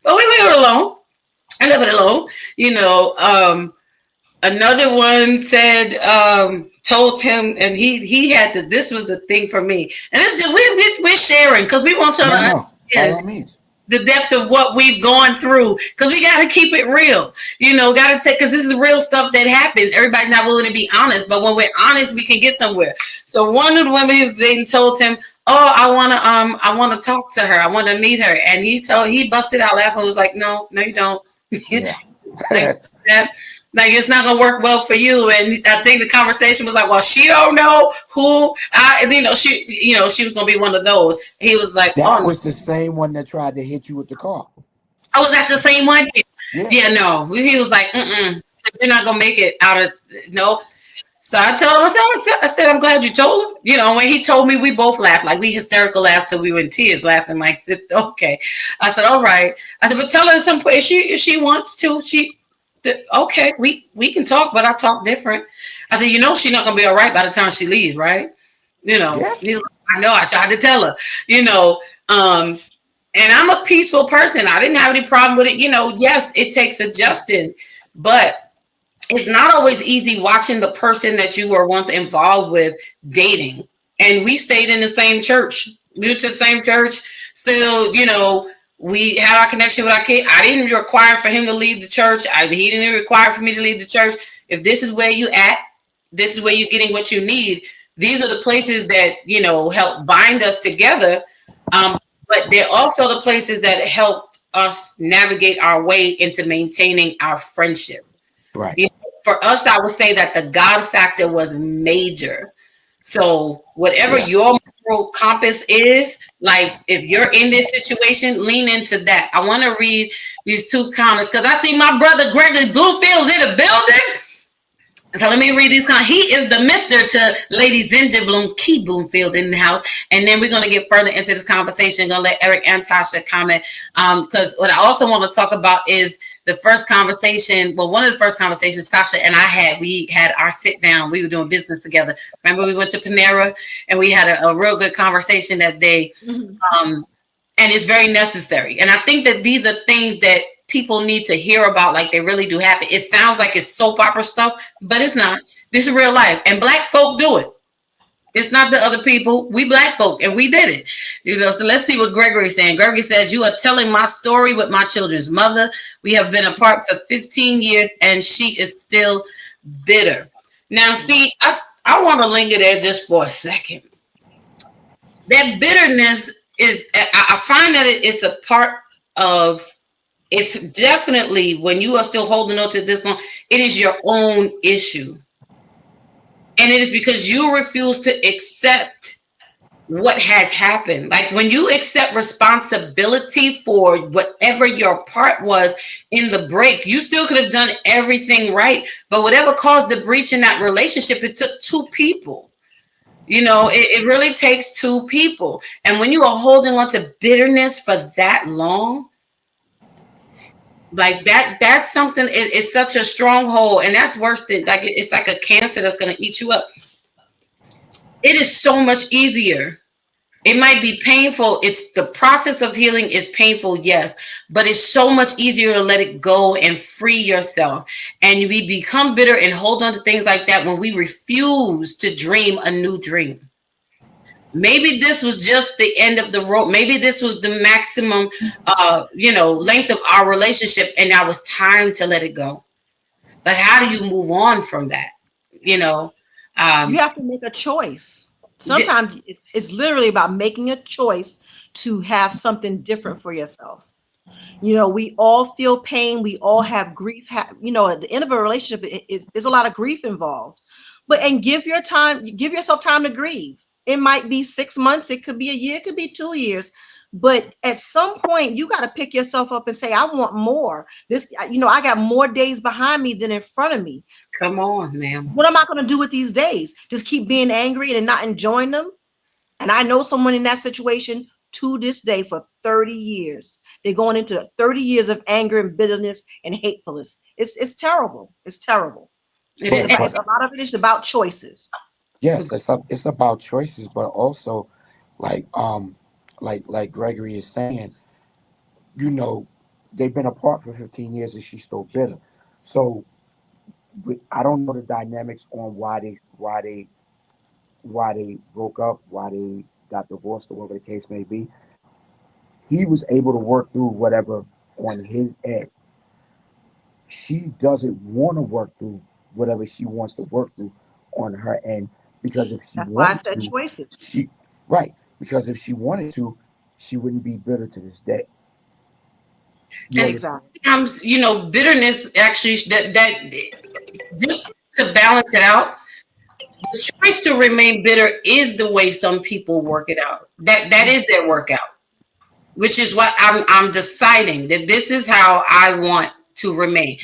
we leave it alone. I leave it alone. Another one said, told him, and he had to. This was the thing for me, and it's just we're sharing because we want y'all to understand the depth of what we've gone through, because we got to keep it real, got to take, because this is real stuff that happens. Everybody's not willing to be honest, but when we're honest, we can get somewhere. So one of the women he was dating told him, oh, I want to talk to her. I want to meet her. And he busted out laughing. Was like, no, you don't. Yeah. Like it's not gonna work well for you. And I think the conversation was like, well, she don't know who she was gonna be one of those. He was like, that was the same one that tried to hit you with the car. Oh, was that the same one? Yeah, no. He was like, you're not gonna make it out of nope. So I told him, I said, I'm glad you told him. When he told me, we both laughed, like we hysterical laughed till we were in tears, laughing like, okay. I said, all right. I said, but tell her at some point if she wants to, Okay, we can talk, but I talk different. I said, you know, she's not gonna be all right by the time she leaves, right? You know, Yeah. I know. I tried to tell her, you know, and I'm a peaceful person. I didn't have any problem with it. You know, yes, it takes adjusting, but it's not always easy watching the person that you were once involved with dating. And we stayed in the same church. We went to the same church. Still, you know, we had our connection with our kid. I didn't require for him to leave the church. He didn't require for me to leave the church. If this is where you at, this is where you're getting what you need. These are the places that, you know, help bind us together. But they're also the places that helped us navigate our way into maintaining our friendship. Right. You know, for us, I would say that the God factor was major. So whatever your moral compass is, like if you're in this situation, lean into that. I want to read these 2 comments because I see my brother Gregory Bloomfield's in the building. So let me read these comments. He is the Mr. to Lady Zinja Key Bloomfield in the house. And then we're going to get further into this conversation. I'm going to let Eric and Tasha comment. Because what I also want to talk about is the first conversation. Well, one of the first conversations Tasha and I had, we had our sit down. We were doing business together. Remember we went to Panera and we had a real good conversation that day. And it's very necessary. And I think that these are things that people need to hear about, like they really do happen. It sounds like it's soap opera stuff, but it's not. This is real life, and Black folk do it. It's not the other people. We Black folk, and we did it. You know. So let's see what Gregory's saying. Gregory says, "You are telling my story with my children's mother. We have been apart for 15 years, and she is still bitter." Now, see, I want to linger there just for a second. That bitterness is, I find that it's a part of. It's definitely when you are still holding on to this long, it is your own issue. And it is because you refuse to accept what has happened. Like when you accept responsibility for whatever your part was in the break, you still could have done everything right. But whatever caused the breach in that relationship, it took 2 people. You know, it really takes 2 people. And when you are holding on to bitterness for that long, like that's something, it's such a stronghold, and that's worse than, like, it's like a cancer that's going to eat you up. It is so much easier. It might be painful. It's the process of healing is painful, yes, but it's so much easier to let it go and free yourself. And we become bitter and hold on to things like that when we refuse to dream a new dream. Maybe this was just the end of the road. Maybe this was the maximum, length of our relationship, and now it's time to let it go. But how do you move on from that? You know, you have to make a choice. Sometimes it's literally about making a choice to have something different for yourself. You know, we all feel pain. We all have grief. At the end of a relationship, there's a lot of grief involved. And give yourself time to grieve. It might be 6 months. It could be a year. It could be 2 years. But at some point, you got to pick yourself up and say, I want more. I got more days behind me than in front of me. Come on, ma'am. What am I going to do with these days? Just keep being angry and not enjoying them? And I know someone in that situation to this day for 30 years. They're going into 30 years of anger and bitterness and hatefulness. It's terrible. It's terrible. It is. A lot of it is about choices. Yes, it's about choices, but also like Gregory is saying, they've been apart for 15 years and she's still bitter. So I don't know the dynamics on why they broke up, why they got divorced, or whatever the case may be. He was able to work through whatever on his end. She doesn't want to work through whatever she wants to work through on her end. Because if she wanted to, choices. Because if she wanted to, she wouldn't be bitter to this day. Sometimes, bitterness actually that just to balance it out, the choice to remain bitter is the way some people work it out. That is their workout, which is what I'm deciding that this is how I want to remain.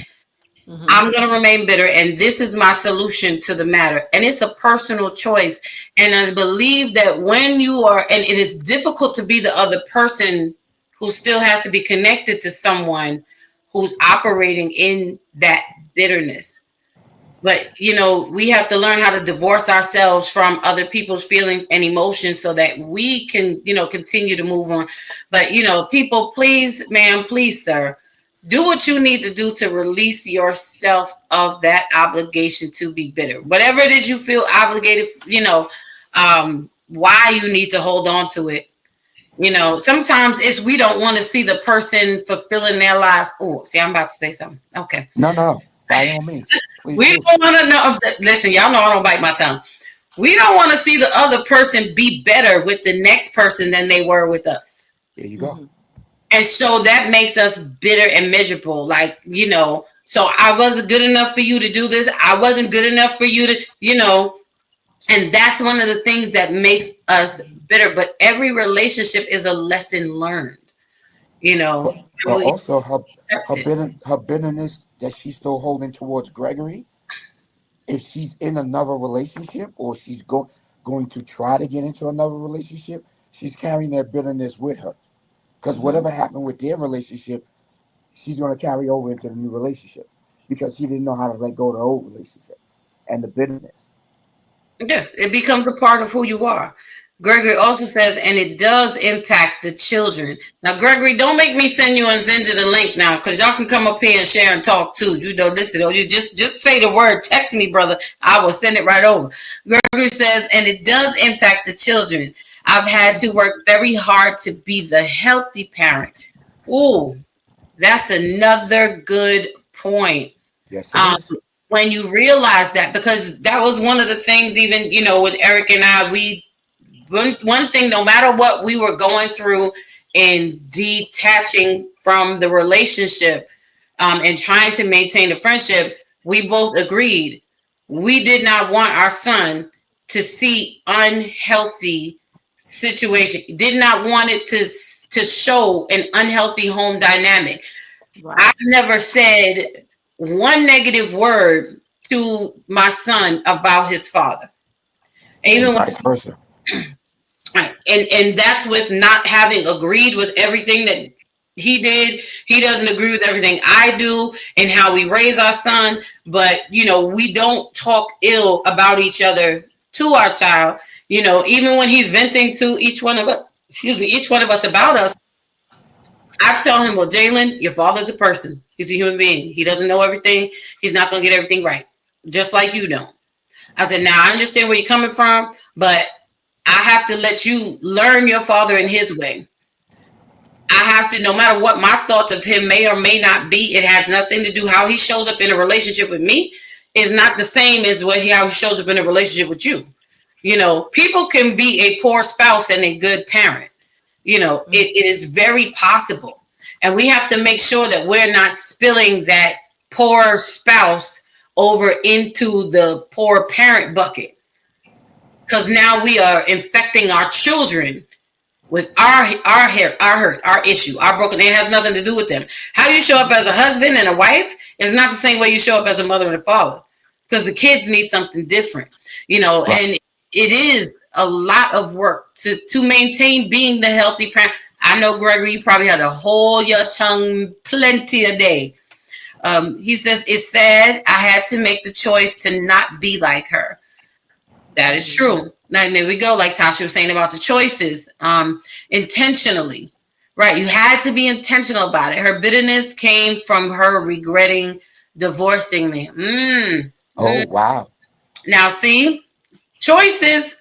Mm-hmm. I'm going to remain bitter, and this is my solution to the matter. And it's a personal choice. And I believe that when you are, and it is difficult to be the other person who still has to be connected to someone who's operating in that bitterness. But we have to learn how to divorce ourselves from other people's feelings and emotions so that we can continue to move on. But people, please, ma'am, please, sir, do what you need to do to release yourself of that obligation to be bitter. Whatever it is you feel obligated, why you need to hold on to it. Sometimes it's we don't want to see the person fulfilling their lives. Oh, see, I'm about to say something. Okay. No, by all means. Please We do. don't want to know. Listen, y'all know I don't bite my tongue. We don't want to see the other person be better with the next person than they were with us. There you go. Mhm. And so that makes us bitter and miserable. Like, so I wasn't good enough for you to do this. I wasn't good enough for you to, and that's one of the things that makes us bitter. But every relationship is a lesson learned, But, and but we also accept it. her bitterness that she's still holding towards Gregory, if she's in another relationship or she's going to try to get into another relationship, she's carrying that bitterness with her. Because Mhm. whatever happened with their relationship, she's going to carry over into the new relationship because she didn't know how to let go of the old relationship and the bitterness. Yeah, it becomes a part of who you are. Gregory also says, and it does impact the children. Now, Gregory, don't make me send you and send you the link now, because y'all can come up here and share and talk too. Listen, you just say the word, text me, brother. I will send it right over. Gregory says, and it does impact the children. I've had to work very hard to be the healthy parent. Ooh, that's another good point. Yes, it um, is. when you realize that, because that was one of the things, even with Eric and I, we one thing, no matter what we were going through in detaching from the relationship, and trying to maintain the friendship, we both agreed we did not want our son to see unhealthy situation, did not want it to show an unhealthy home dynamic. I've Right. never said one negative word to my son about his father. And Even vice versa. and that's with not having agreed with everything that he did. He doesn't agree with everything I do and how we raise our son. But we don't talk ill about each other to our child. Even when he's venting to each one of us, each one of us about us, I tell him, well, Jalen, your father's a person. He's a human being. He doesn't know everything. He's not going to get everything right, just like you don't. I said, now I understand where you're coming from, but I have to let you learn your father in his way. I have to, no matter what my thoughts of him may or may not be, it has nothing to do. How he shows up in a relationship with me is not the same as how he shows up in a relationship with you. People can be a poor spouse and a good parent. Mhm. It is very possible. And we have to make sure that we're not spilling that poor spouse over into the poor parent bucket. Because now we are infecting our children with our hair, our hurt, our issue, our broken. It has nothing to do with them. How you show up as a husband and a wife is not the same way you show up as a mother and a father. Because the kids need something different, Right. and it is a lot of work to maintain being the healthy parent. I know, Gregory, you probably had to hold your tongue plenty a day. He says, it's sad I had to make the choice to not be like her. That is Mhm. true. Now, there we go. Like Tasha was saying about the choices, intentionally, right? You had to be intentional about it. Her bitterness came from her regretting divorcing me. Oh, wow. Now, see, choices,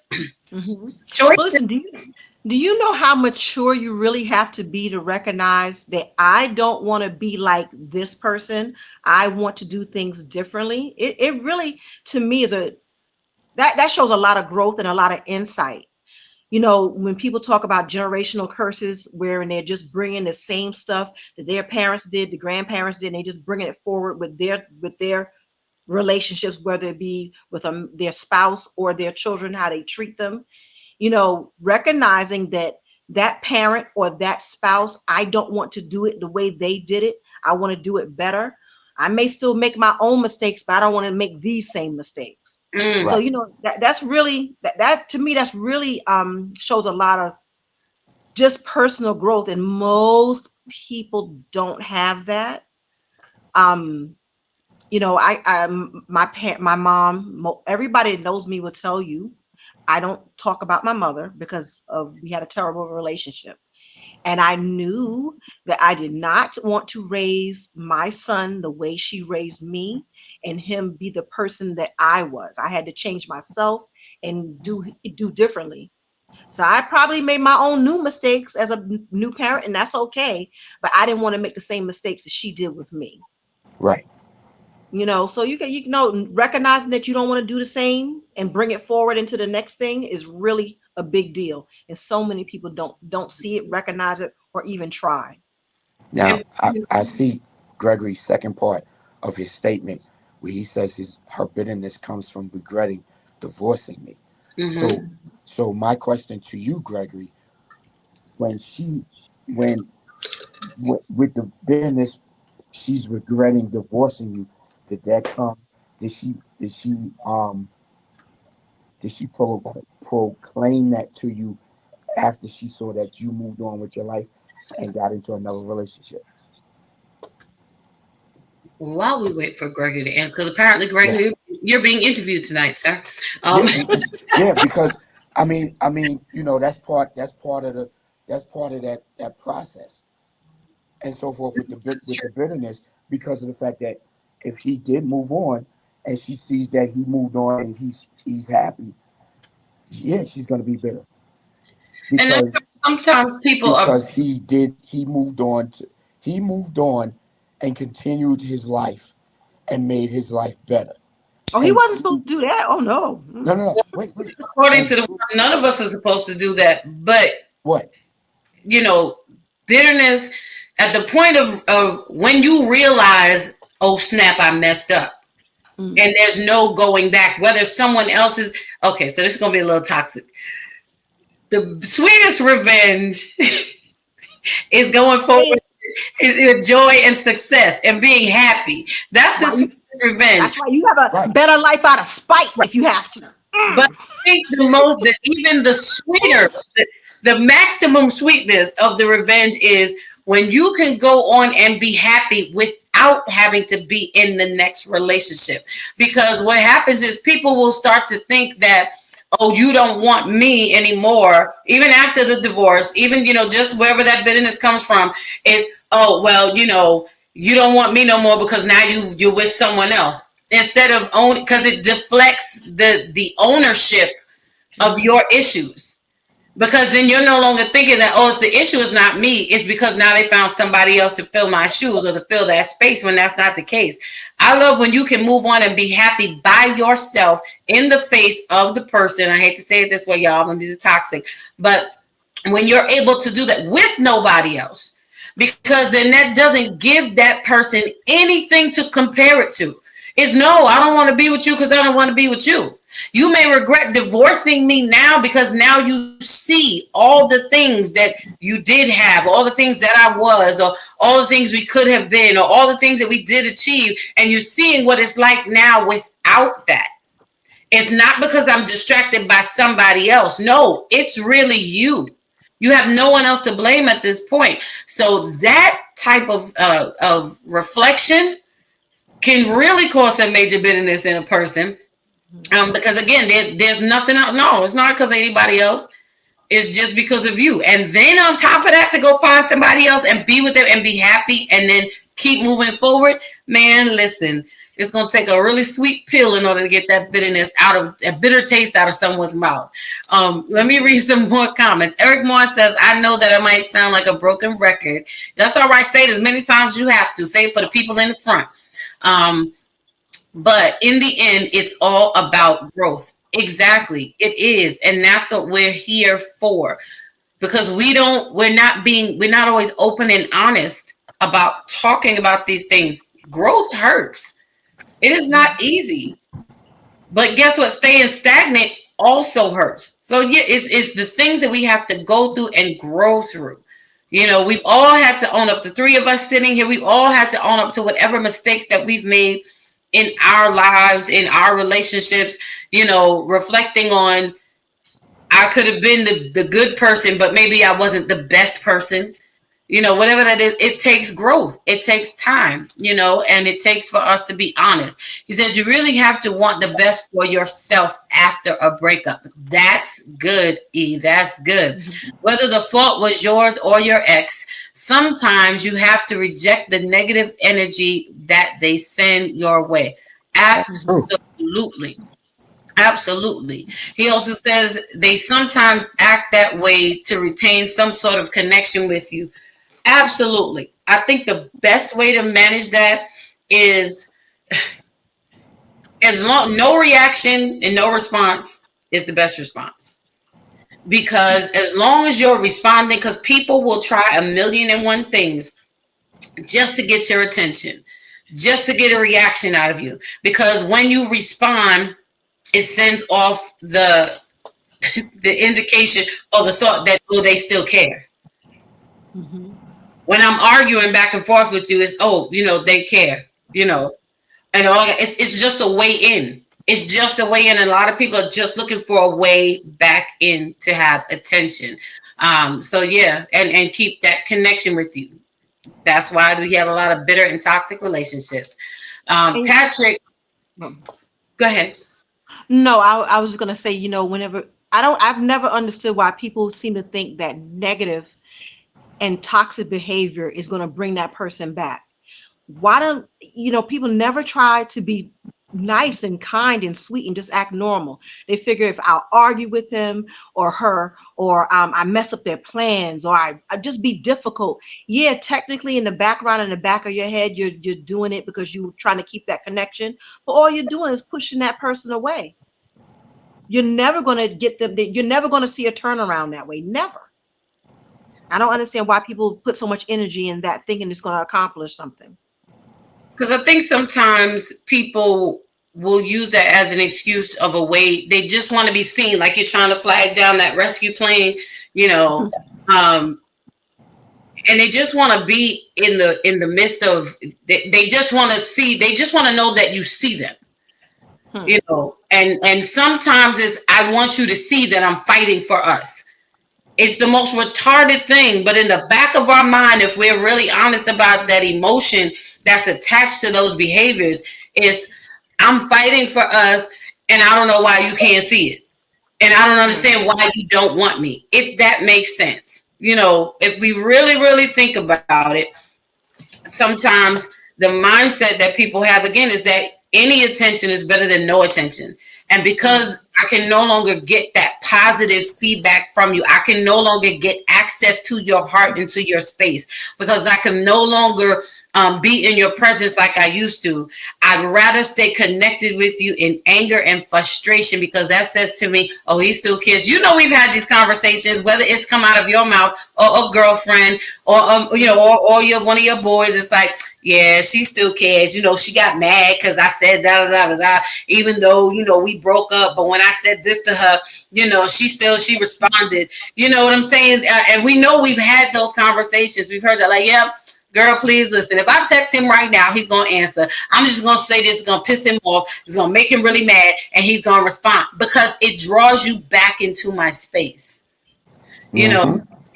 Mhm. Well, choices. listen, do you know how mature you really have to be to recognize that I don't want to be like this person? I want to do things differently. It really, to me, is a that shows a lot of growth and a lot of insight. When people talk about generational curses, where they're just bringing the same stuff that their parents did, the grandparents did, and they just bringing it forward with their relationships, whether it be with their spouse or their children, how they treat them. Recognizing that that parent or that spouse, I don't want to do it the way they did it. I want to do it better. I may still make my own mistakes, but I don't want to make these same mistakes. So, Mm, Right. that's really that to me, that's really shows a lot of just personal growth. And most people don't have that. You know, my mom, everybody that knows me will tell you I don't talk about my mother because of we had a terrible relationship. And I knew that I did not want to raise my son the way she raised me and him be the person that I was. I had to change myself and do differently. So I probably made my own new mistakes as a new parent, and that's okay. But I didn't want to make the same mistakes that she did with me. Right. You know, so you know recognizing that you don't want to do the same and bring it forward into the next thing is really a big deal. And so many people don't see it, recognize it, or even try. Now, And I see Gregory's second part of his statement where he says her bitterness comes from regretting divorcing me. So, mhm. so my question to you, Gregory, when she, when with the bitterness, she's regretting divorcing you. Did that come? Did she? Did she? Did she proclaim that to you after she saw that you moved on with your life and got into another relationship? While we wait for Gregory to answer, because apparently, Yeah. Gregory, you're being interviewed tonight, sir. Yeah, yeah, because you know, that's part of that process and so forth with with the bitterness because of the fact that if he did move on and she sees that he moved on and he's happy, yeah, she's gonna be bitter And I because know sometimes people are. because he moved on and continued his life and made his life better. Oh, he And wasn't supposed to do that. Oh no. no, wait. According And to the word, none of us are supposed to do that. But, what? you know, bitterness at the point of when you realize, oh, snap, I messed up. Mm. And there's no going back, whether someone else is. Okay, so this is going to be a little toxic. The sweetest revenge is going forward is joy and success and being happy. That's the Why you, sweetest revenge. that's why you have a Right. better life out of spite if you have to. But I think even the sweeter, the maximum sweetness of the revenge is when you can go on and be happy without having to be in the next relationship. Because what happens is people will start to think that, oh, you don't want me anymore, even after the divorce, even, just wherever that bitterness comes from, is, oh, well, you don't want me no more because now you're with someone else. Instead of own, because it deflects the ownership of your issues. Because then you're no longer thinking that, oh, it's the issue is not me. It's because now they found somebody else to fill my shoes or to fill that space when that's not the case. I love when you can move on and be happy by yourself in the face of the person. I hate to say it this way, y'all, I'm going to be toxic. But when you're able to do that with nobody else, because then that doesn't give that person anything to compare it to. It's no, I don't want to be with you because I don't want to be with you. You may regret divorcing me now because now you see all the things that you did have, all the things that I was, or all the things we could have been, or all the things that we did achieve. And you're seeing what it's like now without that. It's not because I'm distracted by somebody else. No, it's really you. You have no one else to blame at this point. So that type of reflection can really cause some major bitterness in a person. Because again, there's nothing else. No, it's not because of anybody else. It's just because of you. And then on top of that, to go find somebody else and be with them and be happy and then keep moving forward. Man, listen, it's going to take a really sweet pill in order to get that bitterness out of a bitter taste out of someone's mouth. Let me read some more comments. Eric Moore says, I know that I might sound like a broken record. That's all right. Say it as many times as you have to. Say it for the people in the front. But in the end, it's all about growth. Exactly. It is. And that's what we're here for. Because we're not always open and honest about talking about these things. Growth hurts. It is not easy. But guess what? Staying stagnant also hurts. So yeah, it's the things that we have to go through and grow through. We've all had to own up. The three of us sitting here, we've all had to own up to whatever mistakes that we've made in our lives, in our relationships, reflecting on, I could have been the good person, but maybe I wasn't the best person. whatever that is, it takes growth. It takes time, and it takes for us to be honest. He says you really have to want the best for yourself after a breakup. That's good, E. That's good. Whether the fault was yours or your ex, sometimes you have to reject the negative energy that they send your way. Absolutely. Absolutely. He also says they sometimes act that way to retain some sort of connection with you. Absolutely. I think the best way to manage that is no reaction and no response is the best response. Because as long as you're responding, because people will try 1,000,001 things just to get your attention, just to get a reaction out of you. Because when you respond, it sends off the indication or the thought that, they still care. Mm-hmm. When I'm arguing back and forth with you, it's, they care, and it's just a way in. It's just a way in. And a lot of people are just looking for a way back in to have attention. So yeah, and keep that connection with you. That's why we have a lot of bitter and toxic relationships. Patrick, go ahead. No, I was just gonna say, whenever I've never understood why people seem to think that negative and toxic behavior is gonna bring that person back. Why don't people never try to be nice and kind and sweet and just act normal? They figure if I'll argue with him or her, or I mess up their plans, or I just be difficult. Yeah, technically in the background, in the back of your head, you're doing it because you're trying to keep that connection, but all you're doing is pushing that person away. You're never going to get them. You're never going to see a turnaround that way. Never. I don't understand why people put so much energy in that thinking it's going to accomplish something. Because I think sometimes people will use that as an excuse of a way. They just want to be seen, like you're trying to flag down that rescue plane, and they just want to be in the midst of. They just want to see. They just want to know that you see them. And sometimes it's, I want you to see that I'm fighting for us. It's the most retarded thing, but in the back of our mind, if we're really honest about that emotion that's attached to those behaviors, is I'm fighting for us, and I don't know why you can't see it. And I don't understand why you don't want me, if that makes sense. If we really, really think about it, sometimes the mindset that people have, again, is that any attention is better than no attention. And because I can no longer get that positive feedback from you, I can no longer get access to your heart and to your space, because I can no longer be in your presence like I used to. I'd rather stay connected with you in anger and frustration, because that says to me, oh, he still cares. We've had these conversations, whether it's come out of your mouth or a girlfriend or one of your boys. It's like, yeah, she still cares. She got mad because I said da, even though, we broke up. But when I said this to her, she responded. You know what I'm saying? And we know we've had those conversations. We've heard that, like, yeah, girl, please listen. If I text him right now, he's going to answer. I'm just going to say this is going to piss him off. It's going to make him really mad, and he's going to respond, because it draws you back into my space.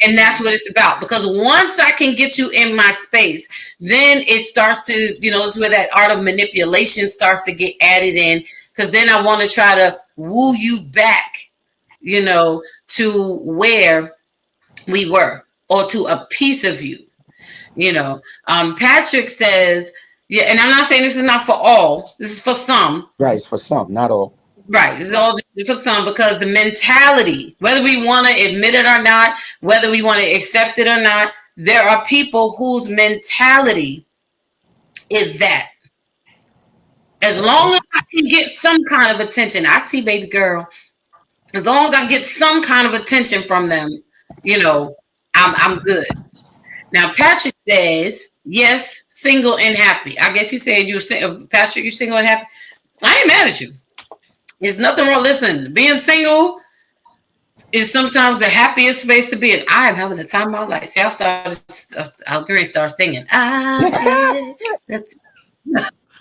And that's what it's about. Because once I can get you in my space, then it starts to, it's where that art of manipulation starts to get added in. Because then I want to try to woo you back, to where we were, or to a piece of you. Patrick says, yeah, and I'm not saying this is not for all. This is for some. Right, it's for some, not all. Right, it's all for some, because the mentality, whether we want to admit it or not, whether we want to accept it or not, there are people whose mentality is that. As long as I can get some kind of attention, I see, baby girl. As long as I get some kind of attention from them, I'm good. Now, Patrick says, yes, single and happy. I guess you said Patrick, you're single and happy. I ain't mad at you. There's nothing wrong. Listen, being single is sometimes the happiest space to be in. I am having the time of my life. See, I'll start singing.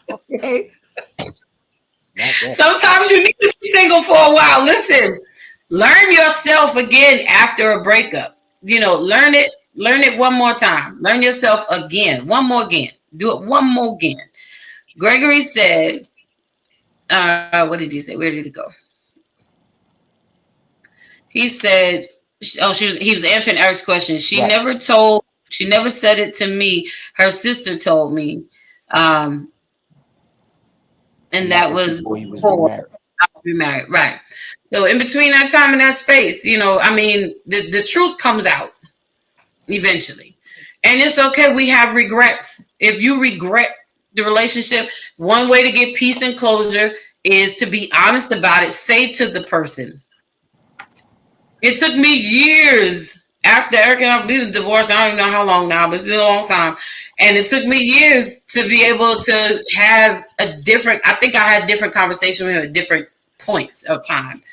Okay. Sometimes you need to be single for a while. Listen, learn yourself again after a breakup. Learn it. Learn it one more time. Learn yourself again. One more again. Do it one more again. Gregory said, what did he say? Where did it go? He said, he was answering Eric's question. She Right. never said it to me. Her sister told me. And that was before he was before remarried. I was remarried. Right. So in between that time and that space, I mean, the truth comes out eventually. And it's okay. We have regrets. If you regret the relationship, one way to get peace and closure is to be honest about it. Say to the person. It took me years after Eric and I been divorced. I don't even know how long now, but it's been a long time. And it took me years to be able to have I think I had different conversations with him at different points of time.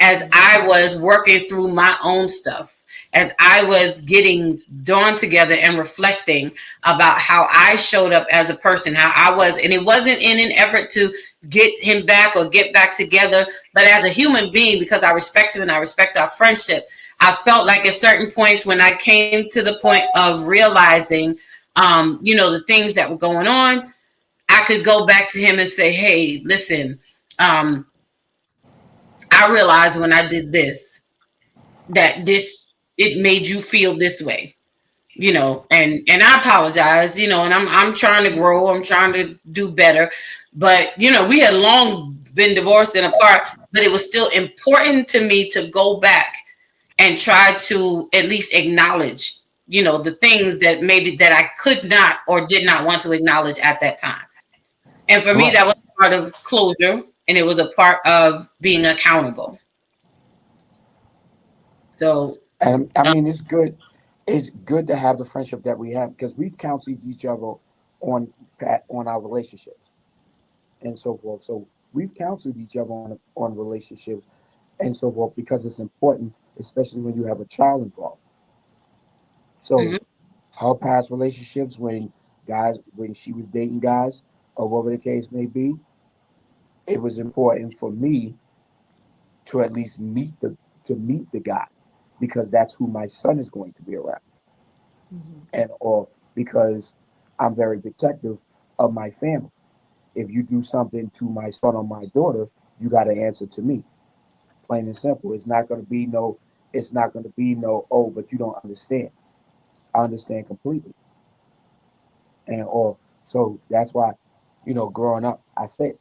As I was working through my own stuff, as I was getting dawn together and reflecting about how I showed up as a person, how I was, and it wasn't in an effort to get him back or get back together, but as a human being, because I respect him and I respect our friendship, I felt like at certain points when I came to the point of realizing, the things that were going on, I could go back to him and say, hey, listen, I realized when I did this, that it made you feel this way, and I apologize, and I'm trying to grow. I'm trying to do better. But, we had long been divorced and apart, but it was still important to me to go back and try to at least acknowledge, the things that maybe that I could not or did not want to acknowledge at that time. And for me, that was part of closure, and it was a part of being accountable. So, and I mean, it's good. It's good to have the friendship that we have because we've counseled each other on our relationships and so forth. So we've counseled each other on relationships and so forth because it's important, especially when you have a child involved. So her past relationships, when she was dating guys or whatever the case may be, it was important for me to at least meet the guy because that's who my son is going to be around, or because I'm very protective of my family. If you do something to my son or my daughter, you got to answer to me. Plain and simple. It's not going to be no, oh, but you don't understand. I understand completely. So that's why, growing up, I said,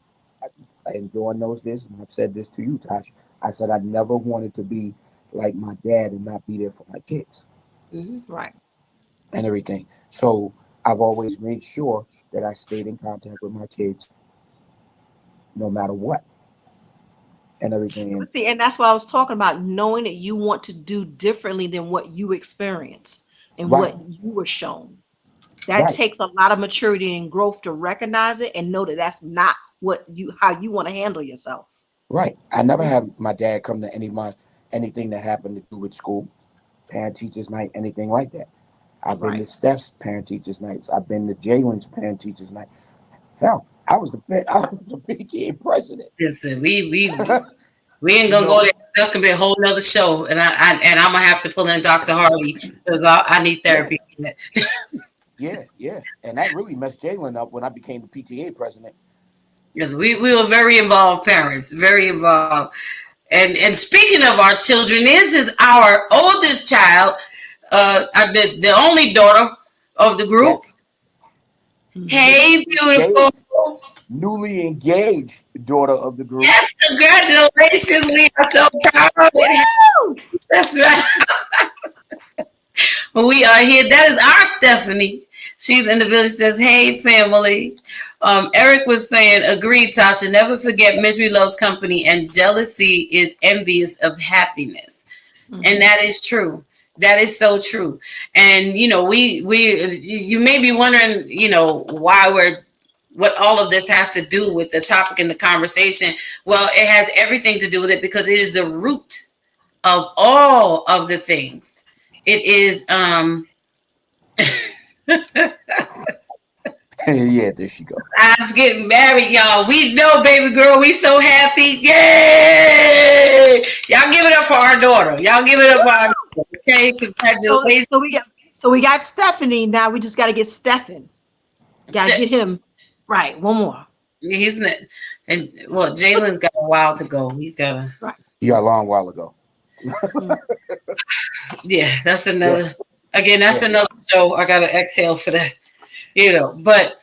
and Dawn knows this, and I've said this to you, Tasha. I said I never wanted to be like my dad and not be there for my kids. Right. And everything. So I've always made sure that I stayed in contact with my kids no matter what. And everything. See, and that's what I was talking about, knowing that you want to do differently than what you experienced and what you were shown. That takes a lot of maturity and growth to recognize it and know that that's not how you want to handle yourself. Right. I never had my dad come to anything that happened to do with school, parent teachers night, anything like that. I've been to Steph's parent teachers nights. I've been to Jalen's parent teachers night. Hell, I was the PTA president. Listen, we ain't gonna go there. That's gonna be a whole nother show, and I'm gonna have to pull in Dr. Hardy because I need therapy. Yeah, and that really messed Jalen up when I became the PTA president. Yes, we were very involved parents, very involved. And speaking of our children, this is our oldest child, the only daughter of the group. Yes. Hey, beautiful. Newly engaged daughter of the group. Yes, congratulations. We are so proud of you. That's right. We are here. That is our Stephanie. She's in the village, says, hey, family. Eric was saying, agreed, Tasha, never forget misery loves company and jealousy is envious of happiness. And that is true. That is so true. And, you may be wondering, what all of this has to do with the topic in the conversation. Well, it has everything to do with it because it is the root of all of the things. It is, yeah, there she goes. I was getting married, y'all. We know, baby girl. We so happy. Yay! Y'all give it up for our daughter. Okay, congratulations. So we got Stephanie. Now we just got to get Stephen. Got to get him right. One more. He's not, and well, Jalen's got a while to go. He's got a Right. Yeah, a long while ago. yeah. That's another. Again, that's another show. I gotta exhale for that. But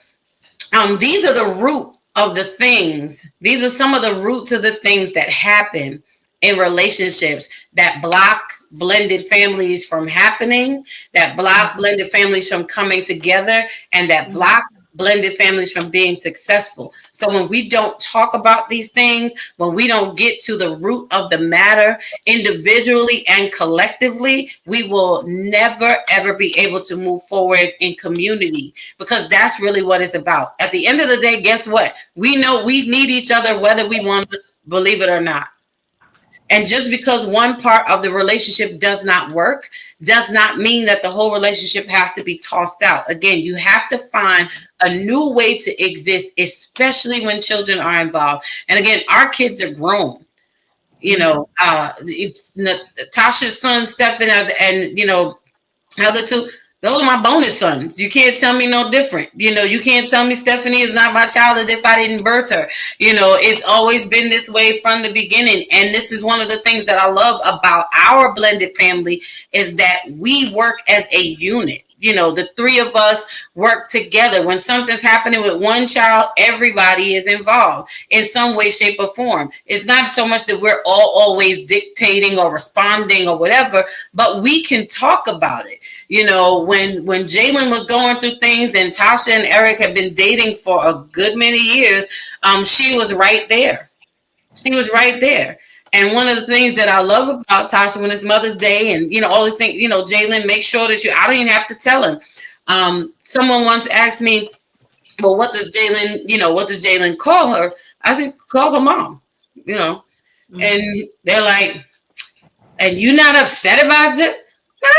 these are the root of the things. These are some of the roots of the things that happen in relationships that block blended families from happening, that block blended families from coming together, and that block blended families from being successful. So when we don't talk about these things, when we don't get to the root of the matter individually and collectively, we will never, ever be able to move forward in community, because that's really what it's about. At the end of the day, guess what? We know we need each other, whether we want to believe it or not. And just because one part of the relationship does not work, does not mean that the whole relationship has to be tossed out. Again, you have to find a new way to exist, especially when children are involved. And again, our kids are grown. Tasha's son, Stephen, and other two, those are my bonus sons. You can't tell me no different. You can't tell me Stephanie is not my child as if I didn't birth her. It's always been this way from the beginning. And this is one of the things that I love about our blended family, is that we work as a unit. The three of us work together. When something's happening with one child, everybody is involved in some way, shape, or form. It's not so much that we're all always dictating or responding or whatever, but we can talk about it. When Jalen was going through things and Tasha and Eric had been dating for a good many years, she was right there. She was right there. And one of the things that I love about Tasha, when it's Mother's Day and, all these things, Jalen, make sure that I don't even have to tell him. Someone once asked me, well, what does Jalen call her? I said, call her mom, and they're like, and you're not upset about it?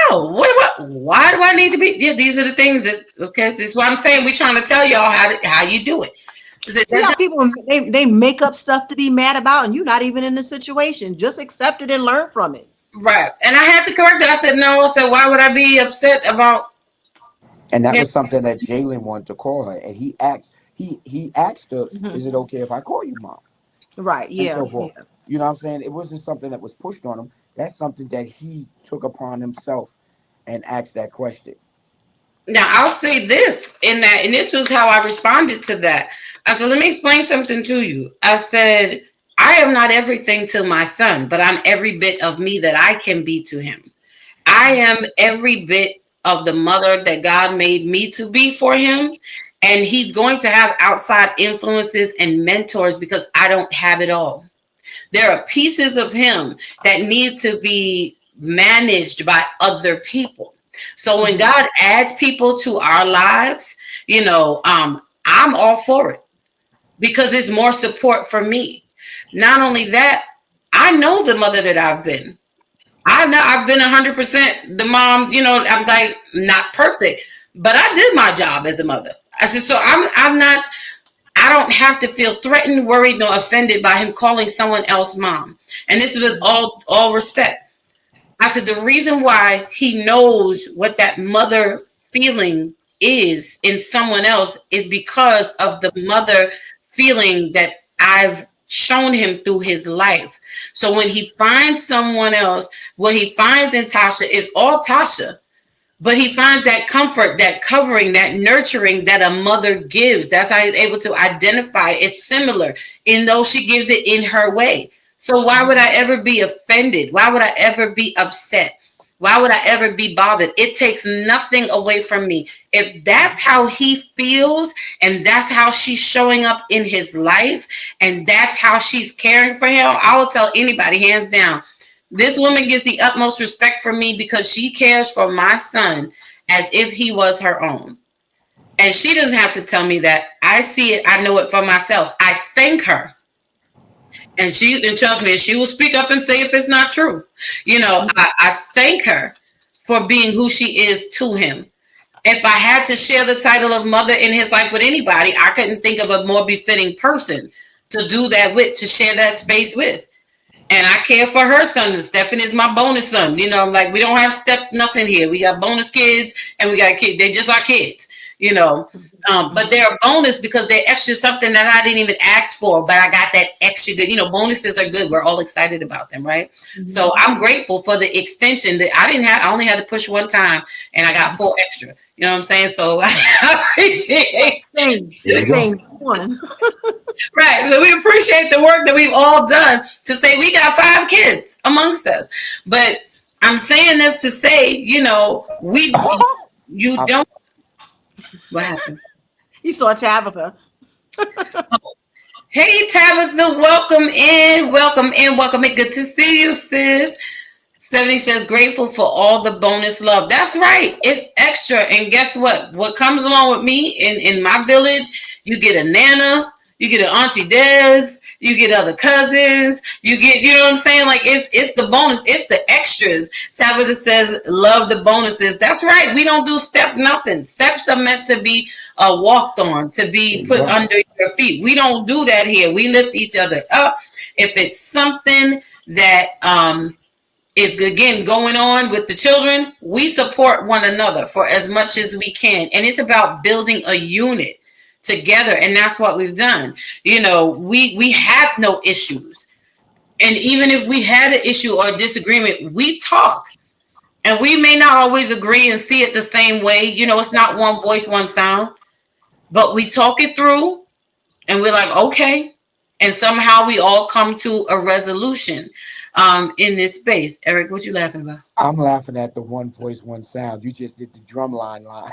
No, why do I need to be? Yeah, these are the things that, okay, this is what I'm saying. We're trying to tell y'all how you do it. See how people, they make up stuff to be mad about, and you're not even in the situation. Just accept it and learn from it. Right. And I had to correct it. I said, no. I said, why would I be upset about? And that was something that Jalen wanted to call her. And he asked her, is it okay if I call you mom? Right. Yeah. And so forth. Yeah. You know what I'm saying? It wasn't something that was pushed on him. That's something that he took upon himself and asked that question. Now, I'll say this and this was how I responded to that. I said, let me explain something to you. I said, I am not everything to my son, but I'm every bit of me that I can be to him. I am every bit of the mother that God made me to be for him. And he's going to have outside influences and mentors because I don't have it all. There are pieces of him that need to be managed by other people. So when God adds people to our lives, I'm all for it because it's more support for me. Not only that, I know the mother that I've been. I've been 100% the mom, I'm like not perfect, but I did my job as a mother. I said, so I don't have to feel threatened, worried, nor offended by him calling someone else mom. And this is with all respect. I said, the reason why he knows what that mother feeling is in someone else is because of the mother feeling that I've shown him through his life. So when he finds someone else, what he finds in Tasha is all Tasha, but he finds that comfort, that covering, that nurturing that a mother gives. That's how he's able to identify it's similar, in though she gives it in her way. So why would I ever be offended? Why would I ever be upset? Why would I ever be bothered? It takes nothing away from me. If that's how he feels and that's how she's showing up in his life and that's how she's caring for him, I will tell anybody, hands down, this woman gets the utmost respect for me because she cares for my son as if he was her own. And she doesn't have to tell me that. I see it. I know it for myself. I thank her. And trust me, she will speak up and say if it's not true. I thank her for being who she is to him. If I had to share the title of mother in his life with anybody, I couldn't think of a more befitting person to do that with, to share that space with. And I care for her son. Stephen is my bonus son. You know, I'm like, we don't have step nothing here. We got bonus kids and we got kids. They're just our kids, you know. But they're a bonus because they're extra something that I didn't even ask for, but I got that extra good. You know, bonuses are good. We're all excited about them, right? So I'm grateful for the extension that I only had to push one time and I got 4 extra. You know what I'm saying? So I appreciate Same one. Right. So we appreciate the work that we've all done to say we got 5 kids amongst us. But I'm saying this to say, you know, you don't. What happened? You saw Tabitha. Hey, Tabitha, welcome in. Welcome in. Welcome in. Good to see you, sis. Stephanie says, grateful for all the bonus love. That's right. It's extra. And guess what? What comes along with me in my village, you get a Nana, you get an Auntie Des, you get other cousins, you know what I'm saying? Like it's the bonus, it's the extras. Tabitha says, love the bonuses. That's right. We don't do step nothing. Steps are meant to be walked on, to be put under your feet. We don't do that here. We lift each other up. If it's something that is again going on with the children, we support one another for as much as we can. And it's about building a unit together, and that's what we've done. You know, we have no issues, and even if we had an issue or a disagreement, we talk, and we may not always agree and see it the same way. You know, it's not one voice, one sound, but we talk it through, and we're like, okay, and somehow we all come to a resolution in this space. Eric, what you laughing about? I'm laughing at the one voice, one sound. You just did the drumline line.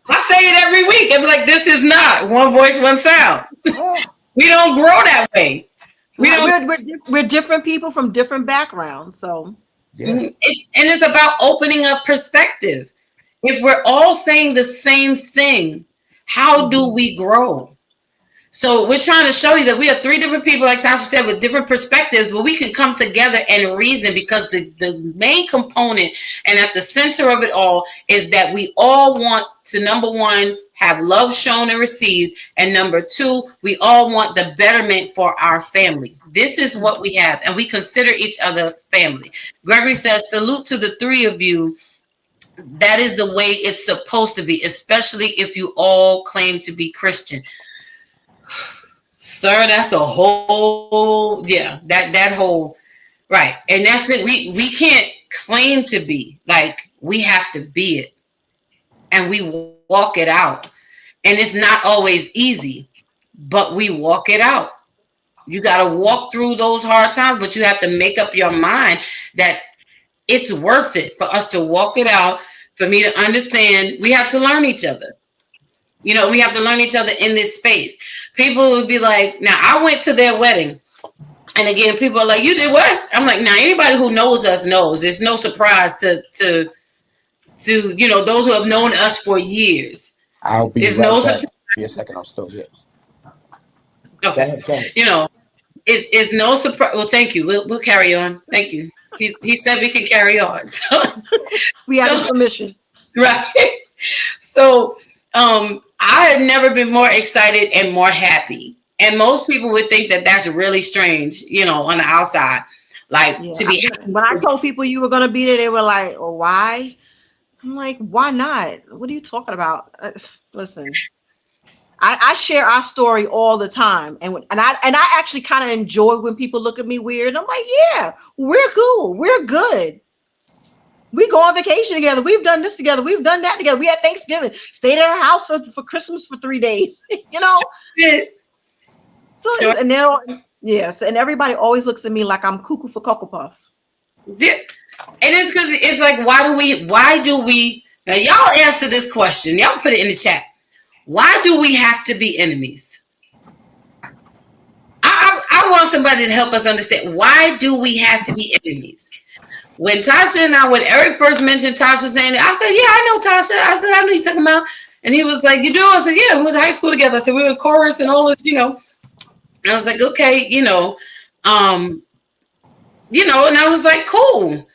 I say it every week. I'm like, this is not one voice, one sound. We don't grow that way. We're different people from different backgrounds. So, yeah. And it's about opening up perspective. If we're all saying the same thing, how do we grow? So we're trying to show you that we are 3 different people, like Tasha said, with different perspectives, but we can come together and reason, because the main component and at the center of it all is that we all want to, number 1, have love shown and received, and number 2, we all want the betterment for our family. This is what we have, and we consider each other family. Gregory says, salute to the 3 of you. That is the way it's supposed to be, especially if you all claim to be Christian. Sir, that's a whole, that whole, right. And that's it. We can't claim to be, like, we have to be it, and we walk it out. And it's not always easy, but we walk it out. You got to walk through those hard times, but you have to make up your mind that it's worth it for us to walk it out, for me to understand. We have to learn each other. You know, we have to learn each other in this space. People would be like, now I went to their wedding. And again, people are like, you did what? I'm like, now anybody who knows us knows. It's no surprise to you know, those who have known us for years. I'll be It's right no back. surprise. Be a second, I'm still here. Okay. Go ahead. You know, it's no surprise. Well, thank you. We'll carry on. Thank you. He said we can carry on. So we have his permission. Right. So I had never been more excited and more happy. And most people would think that that's really strange, you know, on the outside. Like, to be when I told people you were going to be there, they were like, oh, why? I'm like, why not? What are you talking about? Listen, I share our story all the time. And I actually kind of enjoy when people look at me weird. I'm like, yeah, we're cool. We're good. We go on vacation together. We've done this together. We've done that together. We had Thanksgiving, stayed at our house for Christmas for 3 days, you know? So, and then, yes. And everybody always looks at me like I'm cuckoo for Cocoa Puffs. Yeah. And it's because it's like, why do we, now y'all answer this question. Y'all put it in the chat. Why do we have to be enemies? I want somebody to help us understand, why do we have to be enemies? When Eric first mentioned Tasha saying it, I said, yeah, I know Tasha. I said, I know you're talking about. And he was like, you do? I said, yeah, we went to high school together. I said, we were in chorus and all this, you know. I was like, okay, you know, and I was like, cool.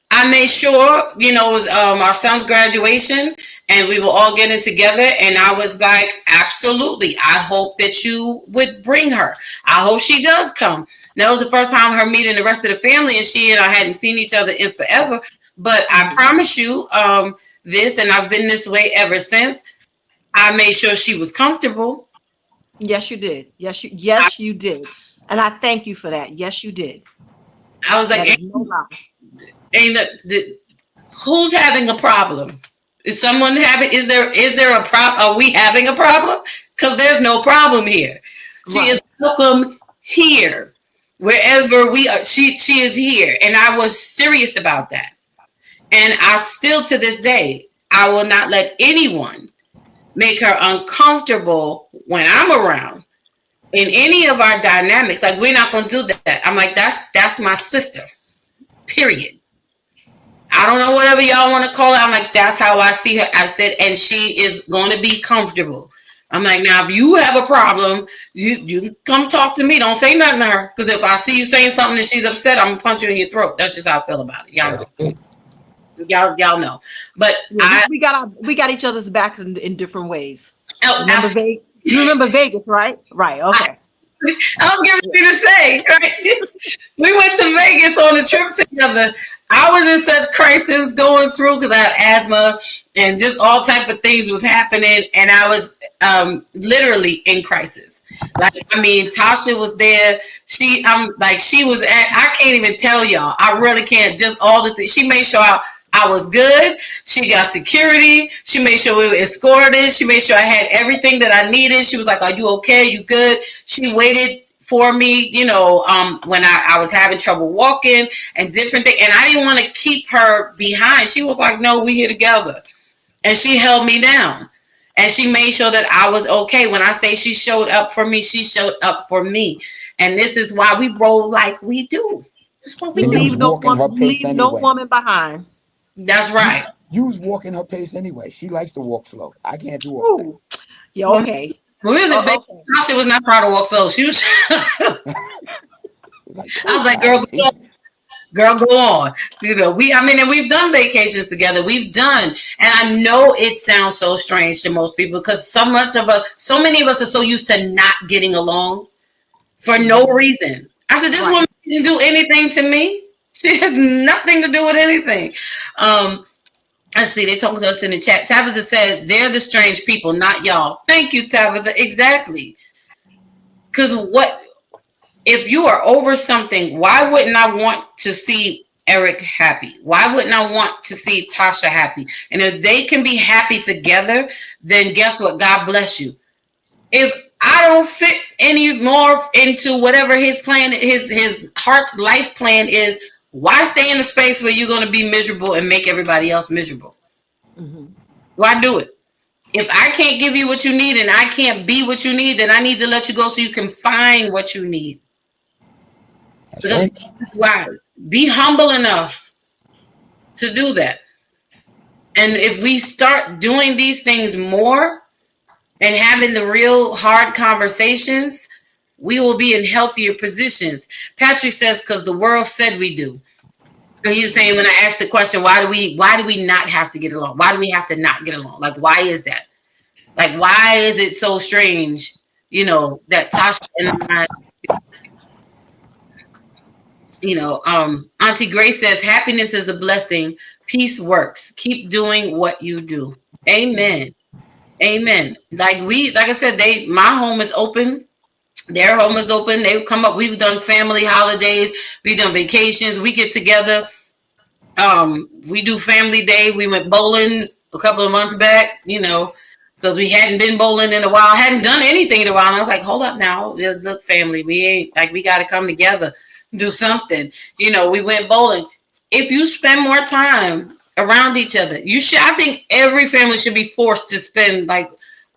I made sure, you know, it was our son's graduation, and we were all getting together, and I was like, absolutely. I hope that you would bring her. I hope she does come. That was the first time her meeting the rest of the family, and she and I hadn't seen each other in forever. But I promise you this, and I've been this way ever since. I made sure she was comfortable. Yes, you did. Yes, you did. And I thank you for that. Yes, you did. I was like, That is no lie. Who's having a problem? Is someone having? Is there a problem? Are we having a problem? Because there's no problem here. She Right. is welcome here, wherever we are. She is here, and I was serious about that. And I still, to this day, I will not let anyone make her uncomfortable when I'm around in any of our dynamics. Like, we're not going to do that. I'm like, that's my sister, period. I don't know, whatever y'all want to call it. I'm like, that's how I see her. I said, and she is going to be comfortable. I'm like, now, if you have a problem, you come talk to me. Don't say nothing to her. Because if I see you saying something and she's upset, I'm going to punch you in your throat. That's just how I feel about it. Y'all know. Y'all know. But Yeah, we got each other's backs in different ways. Oh, You remember Vegas, right? Right. Okay. I was getting ready to say, right? We went to Vegas on a trip together. I was in such crisis going through because I have asthma and just all type of things was happening, and I was literally in crisis. Like, I mean, Tasha was there. She was at. I can't even tell y'all. I really can't. Just all the things. She made sure I was good. She got security. She made sure we were escorted. She made sure I had everything that I needed. She was like, "Are you okay? You good?" She waited for me, when I was having trouble walking and different things. And I didn't want to keep her behind. She was like, "No, we here together." And she held me down. And she made sure that I was okay. When I say she showed up for me, she showed up for me. And this is why we roll like we do. This is what we do. Leave no anyway. woman behind. That's right. You was walking her pace anyway. She likes to walk slow. I can't do all Ooh. Yeah, okay. When we was in Vegas, Tasha was not proud to walk slow. She was. that. I was like, girl, go on. And we've done vacations together. We've done, and I know it sounds so strange to most people because so many of us are so used to not getting along for no reason. I said, this woman didn't do anything to me. She has nothing to do with anything. Let's see, they talking to us in the chat. Tabitha said, they're the strange people, not y'all. Thank you, Tabitha. Exactly. Because if you are over something, why wouldn't I want to see Eric happy? Why wouldn't I want to see Tasha happy? And if they can be happy together, then guess what? God bless you. If I don't fit any more into whatever his plan, his heart's life plan is, why stay in a space where you're going to be miserable and make everybody else miserable? Mm-hmm. Why do it? If I can't give you what you need and I can't be what you need, then I need to let you go so you can find what you need. That's right. Why? Be humble enough to do that. And if we start doing these things more and having the real hard conversations, we will be in healthier positions. Patrick says, because the world said we do. And he's saying, when I asked the question, why do we not have to get along? Why do we have to not get along? Like, why is that? Like, why is it so strange, that Tasha and I, Auntie Grace says, happiness is a blessing. Peace works. Keep doing what you do. Amen. Amen. Like I said, my home is open. Their home is open. They've come up. We've done family holidays. We've done vacations. We get together. We do family day. We went bowling a couple of months back, because we hadn't been bowling in a while. Hadn't done anything in a while. And I was like, hold up now. Look, family, we got to come together, do something. We went bowling. If you spend more time around each other, I think every family should be forced to spend like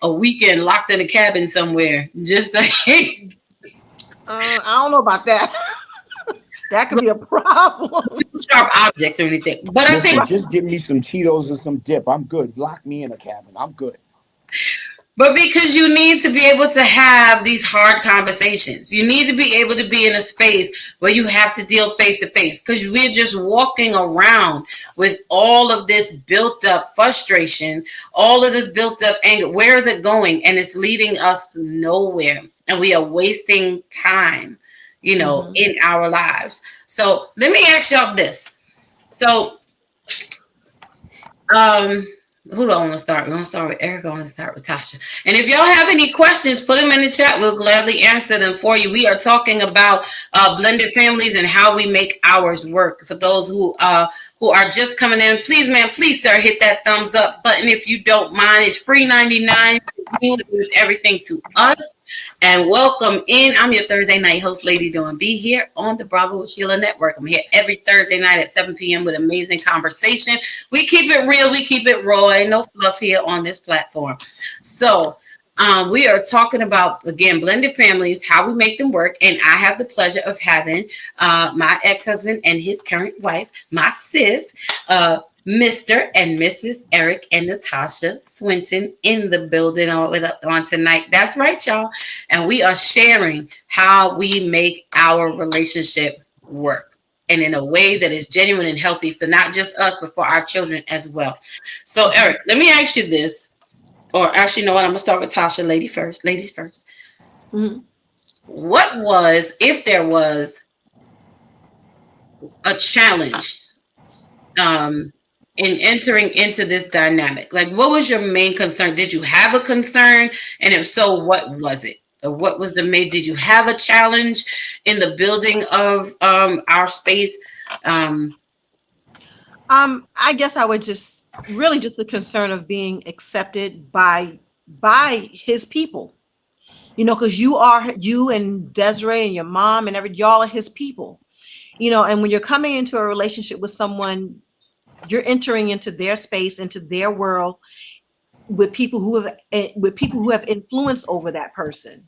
a weekend locked in a cabin somewhere. Just like, I don't know about that. That could be a problem. Sharp objects or anything. But I think just give me some Cheetos and some dip. I'm good. Lock me in a cabin. I'm good. But because you need to be able to have these hard conversations. You need to be able to be in a space where you have to deal face to face, because we're just walking around with all of this built up frustration, all of this built up anger. Where is it going? And it's leading us nowhere. And we are wasting time. you know, in our lives. So let me ask y'all this. So, who do I want to start? We're going to start with Erica. I want to start with Tasha. And if y'all have any questions, put them in the chat. We'll gladly answer them for you. We are talking about blended families and how we make ours work. For those who are just coming in, please, man, please, sir, hit that thumbs up button if you don't mind. It's free 99. It means everything to us. And welcome in. I'm your Thursday night host, Lady Dawn B, here on the Bravo with Sheila Network. I'm here every Thursday night at 7 p.m. with amazing conversation. We keep it real. We keep it raw. Ain't no fluff here on this platform. So we are talking about, again, blended families, how we make them work. And I have the pleasure of having my ex-husband and his current wife, my sis, Mr. and Mrs. Eric and Natasha Swinton in the building with us on tonight. That's right, y'all. And we are sharing how we make our relationship work, and in a way that is genuine and healthy for not just us, but for our children as well. So, Eric, let me ask you this. Or actually, you know what? I'm going to start with Tasha, ladies first. Mm-hmm. What was, if there was, a challenge in entering into this dynamic? Like, what was your main concern? Did you have a concern? And if so, what was it? Or what was did you have a challenge in the building of our space? I guess I would just a concern of being accepted by his people, you know, because you and Desiree and your mom and y'all are his people, you know, and when you're coming into a relationship with someone, you're entering into their space, into their world, with people who have influence over that person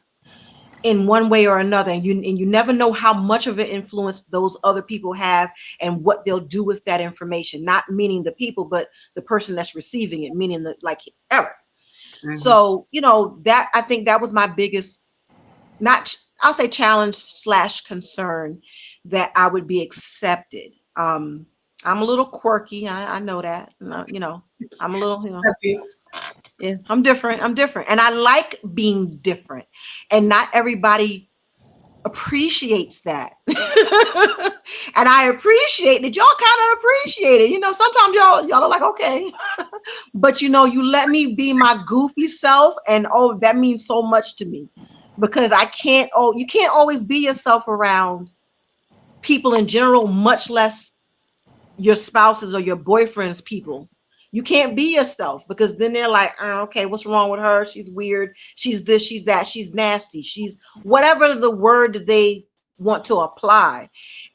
in one way or another, and you never know how much of an influence those other people have and what they'll do with that information. Not meaning the people, but the person that's receiving it, meaning like Eric. Mm-hmm. So, you know, that I think that was my biggest, I'll say challenge / concern, that I would be accepted. I'm a little quirky. I know that. You know, I'm a little, you know, yeah, I'm different. And I like being different. And not everybody appreciates that. And I appreciate that y'all kind of appreciate it. You know, sometimes y'all are like, okay. But, you know, you let me be my goofy self. And, that means so much to me. Because you can't always be yourself around people in general, much less your spouses or your boyfriend's people. You can't be yourself, because then they're like, okay, what's wrong with her? She's weird. She's this, she's that, she's nasty. She's whatever the word that they want to apply.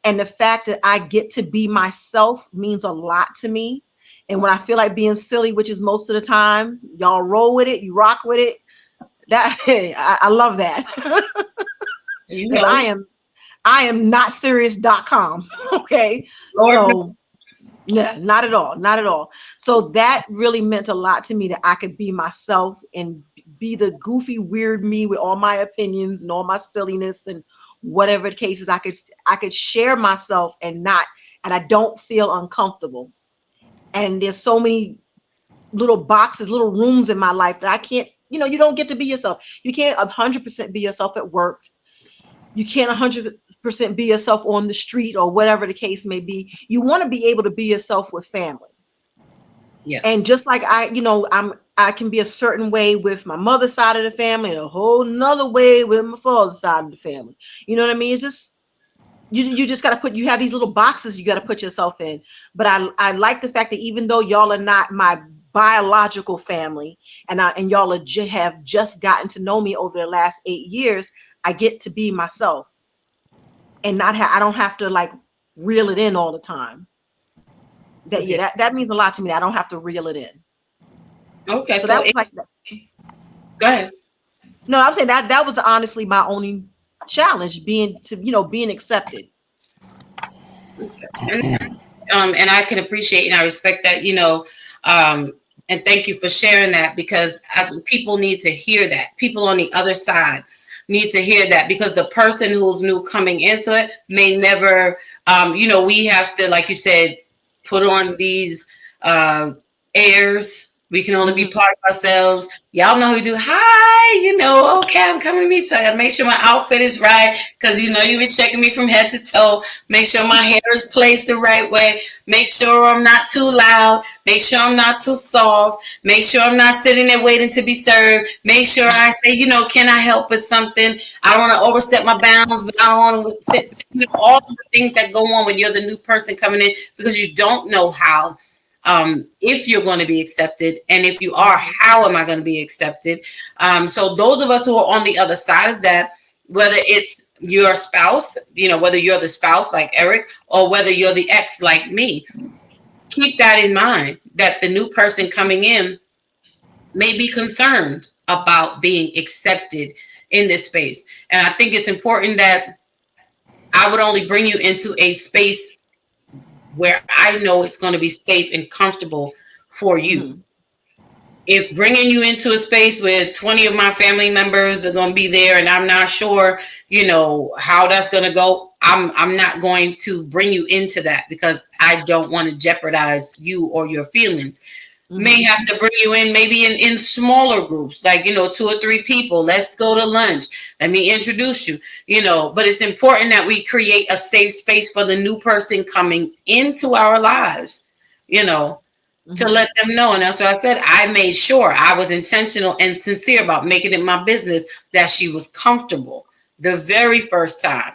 And the fact that I get to be myself means a lot to me. And when I feel like being silly, which is most of the time, y'all roll with it, you rock with it. That I love that. You know, I am not serious.com. Okay. So yeah, not at all. So that really meant a lot to me, that I could be myself and be the goofy, weird me with all my opinions and all my silliness and whatever the case is. I could share myself and I don't feel uncomfortable. And there's so many little boxes, little rooms in my life that I can't, you know, you don't get to be yourself. You can't 100% be yourself at work. You can't 100% be yourself on the street or whatever the case may be. You want to be able to be yourself with family. Yeah. And just like I can be a certain way with my mother's side of the family and a whole nother way with my father's side of the family. You know what I mean? It's just, you just got to you have these little boxes you got to put yourself in. But I like the fact that even though y'all are not my biological family, and y'all have just gotten to know me over the last 8 years, I get to be myself, and I don't have to like reel it in all the time. That means a lot to me. I don't have to reel it in. Okay, so that was like that. Go ahead. No, I'm saying that was honestly my only challenge, being accepted. And I can appreciate and I respect that, you know, and thank you for sharing that, because people need to hear that. People on the other side need to hear that, because the person who's new coming into it may never, you know, we have to, like you said, put on these airs We can only be part of ourselves. Y'all know who do. Hi, okay, I'm coming to meet. So I gotta make sure my outfit is right. Cause you be checking me from head to toe. Make sure my hair is placed the right way. Make sure I'm not too loud. Make sure I'm not too soft. Make sure I'm not sitting there waiting to be served. Make sure I say, can I help with something? I don't want to overstep my bounds, but I don't want to sit, all of the things that go on when you're the new person coming in, because you don't know how. If you're going to be accepted, and if you are, how am I going to be accepted? So those of us who are on the other side of that, whether it's your spouse, whether you're the spouse like Eric, or whether you're the ex like me, keep that in mind, that the new person coming in may be concerned about being accepted in this space. And I think it's important that I would only bring you into a space where I know it's going to be safe and comfortable for you. If bringing you into a space where 20 of my family members are going to be there and I'm not sure, how that's going to go, I'm not going to bring you into that, because I don't want to jeopardize you or your feelings. May have to bring you in maybe in smaller groups, like, 2 or 3 people. Let's go to lunch. Let me introduce you, but it's important that we create a safe space for the new person coming into our lives, to let them know. And that's what I said. I made sure I was intentional and sincere about making it my business that she was comfortable the very first time.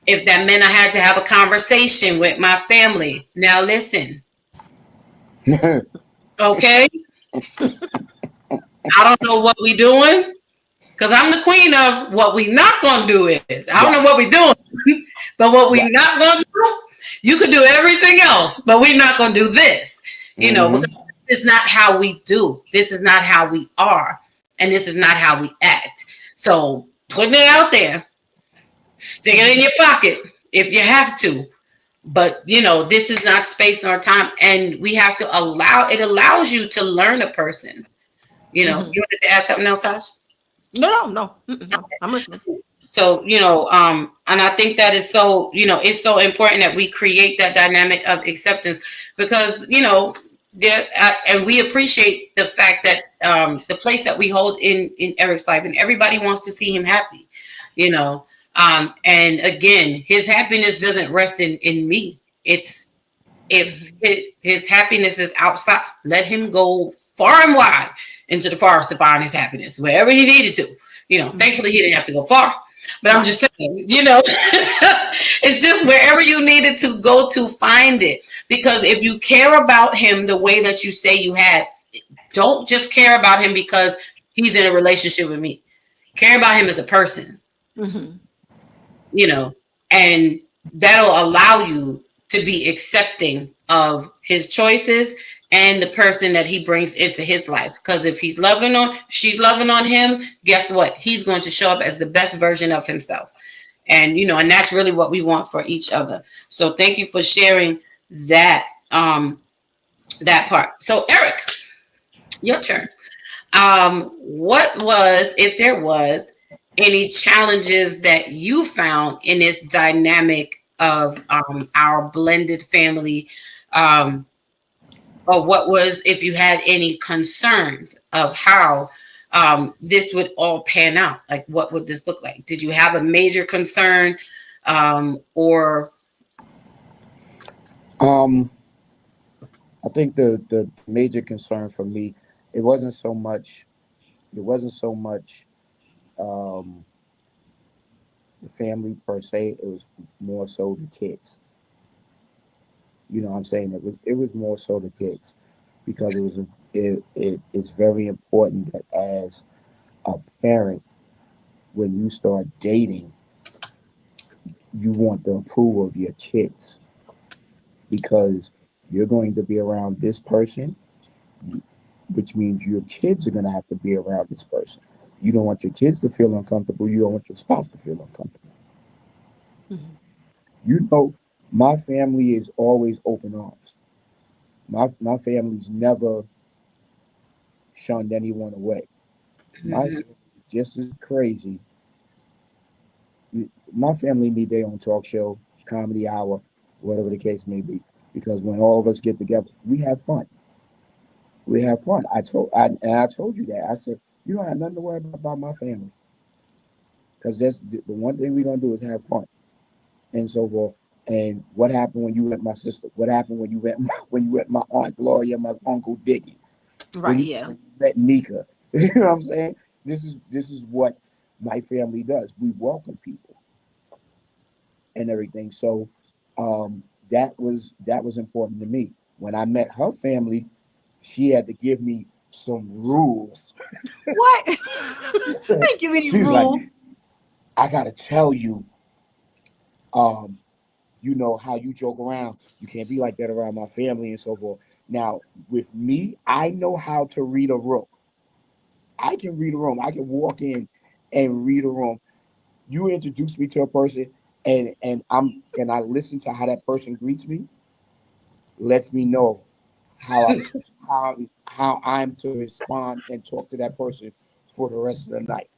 If that meant I had to have a conversation with my family. Now listen. Okay, I don't know what we doing, because I'm the queen of what we not gonna do is. I don't know what we doing, but what we not gonna do, you could do everything else, but we're not gonna do this. Because this is not how we do. This is not how we are, and this is not how we act. So putting it out there, stick it in your pocket if you have to. But, this is not space nor time. And we have to it allows you to learn a person. You wanted to add something else, Tosh? No. I'm listening. So, and I think that is so, it's so important that we create that dynamic of acceptance, because, and we appreciate the fact that the place that we hold in Eric's life, and everybody wants to see him happy, and again, his happiness doesn't rest in me. It's, if his happiness is outside, let him go far and wide into the forest to find his happiness, wherever he needed to. Thankfully he didn't have to go far, but I'm just saying, it's just wherever you needed to go to find it. Because if you care about him the way that you say you had, don't just care about him because he's in a relationship with me. Care about him as a person. And that'll allow you to be accepting of his choices and the person that he brings into his life. Because if she's loving on him, guess what? He's going to show up as the best version of himself. And, and that's really what we want for each other. So thank you for sharing that, that part. So Eric, your turn. What was, if there was, any challenges that you found in this dynamic of our blended family, or what was, if you had any concerns of how this would all pan out? Like, what would this look like? Did you have a major concern, or? I think the major concern for me, it wasn't so much the family per se. It was more so the kids. You know what I'm saying? It was more so the kids, because it's very important that as a parent, when you start dating, you want the approval of your kids, because you're going to be around this person, which means your kids are going to have to be around this person. You don't want your kids to feel uncomfortable. You don't want your spouse to feel uncomfortable. My family is always open arms. My family's never shunned anyone away. My family's just as crazy. My family need their own talk show, comedy hour, whatever the case may be, because when all of us get together, we have fun. We have fun. I told you that. I said, you don't have nothing to worry about my family. Because that's the one thing we're gonna do is have fun and so forth. And what happened when you met my sister? What happened when you met my aunt Gloria, my uncle Dickie? Right. Yeah. When you met Nika? You know what I'm saying? This is what my family does. We welcome people and everything. So that was important to me. When I met her family, she had to give me some rules. What? Thank you. Any She was like, rules? I gotta tell you, um, how you joke around. You can't be like that around my family and so forth. Now, with me, I know how to read a room. I can read a room. I can walk in and read a room. You introduce me to a person, and I listen to how that person greets me, lets me know how I how I'm to respond and talk to that person for the rest of the night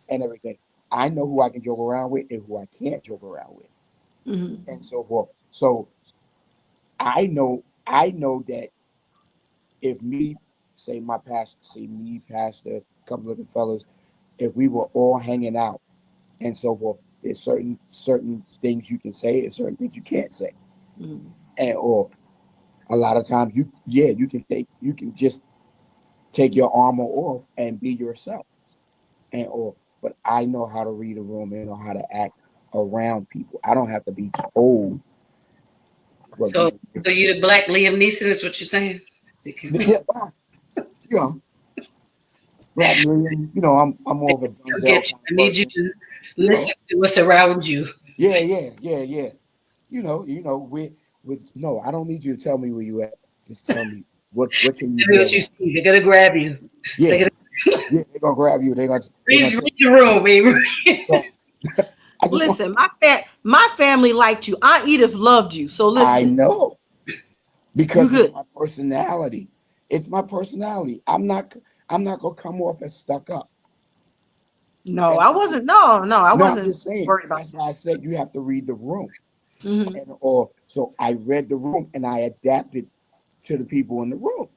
and everything. I know who I can joke around with and who I can't joke around with Mhm. and so forth. So I know that if me, say me, pastor, a couple of the fellas, if we were all hanging out and so forth, there's certain things you can say and certain things you can't say. Mhm. And or a lot of times you can just take your armor off and be yourself. And or but I know how to read a room and know how to act around people. I don't have to be told what So, people do. so you the black Liam Neeson is what you're saying? Yeah, you know, Black William, I'm more of a I'll Denzel get you. kind I of need you person. to You listen know, to what's around you. yeah. With no, I don't need you to tell me where you at. Just tell me what can you Tell me be what you around. see. They're gonna grab you. They're Yeah, gonna yeah, they're gonna grab you. They're gonna read take the room, baby. so I just want Listen, my family liked you. Aunt Edith loved you. So I listen, know you because it's good. my personality. It's my personality. I'm not gonna come off as stuck up. No, And I wasn't. No, I no, I'm wasn't just saying worried about that's why I said you have to read the room. that. Hmm. And or so I read the room and I adapted to the people in the room.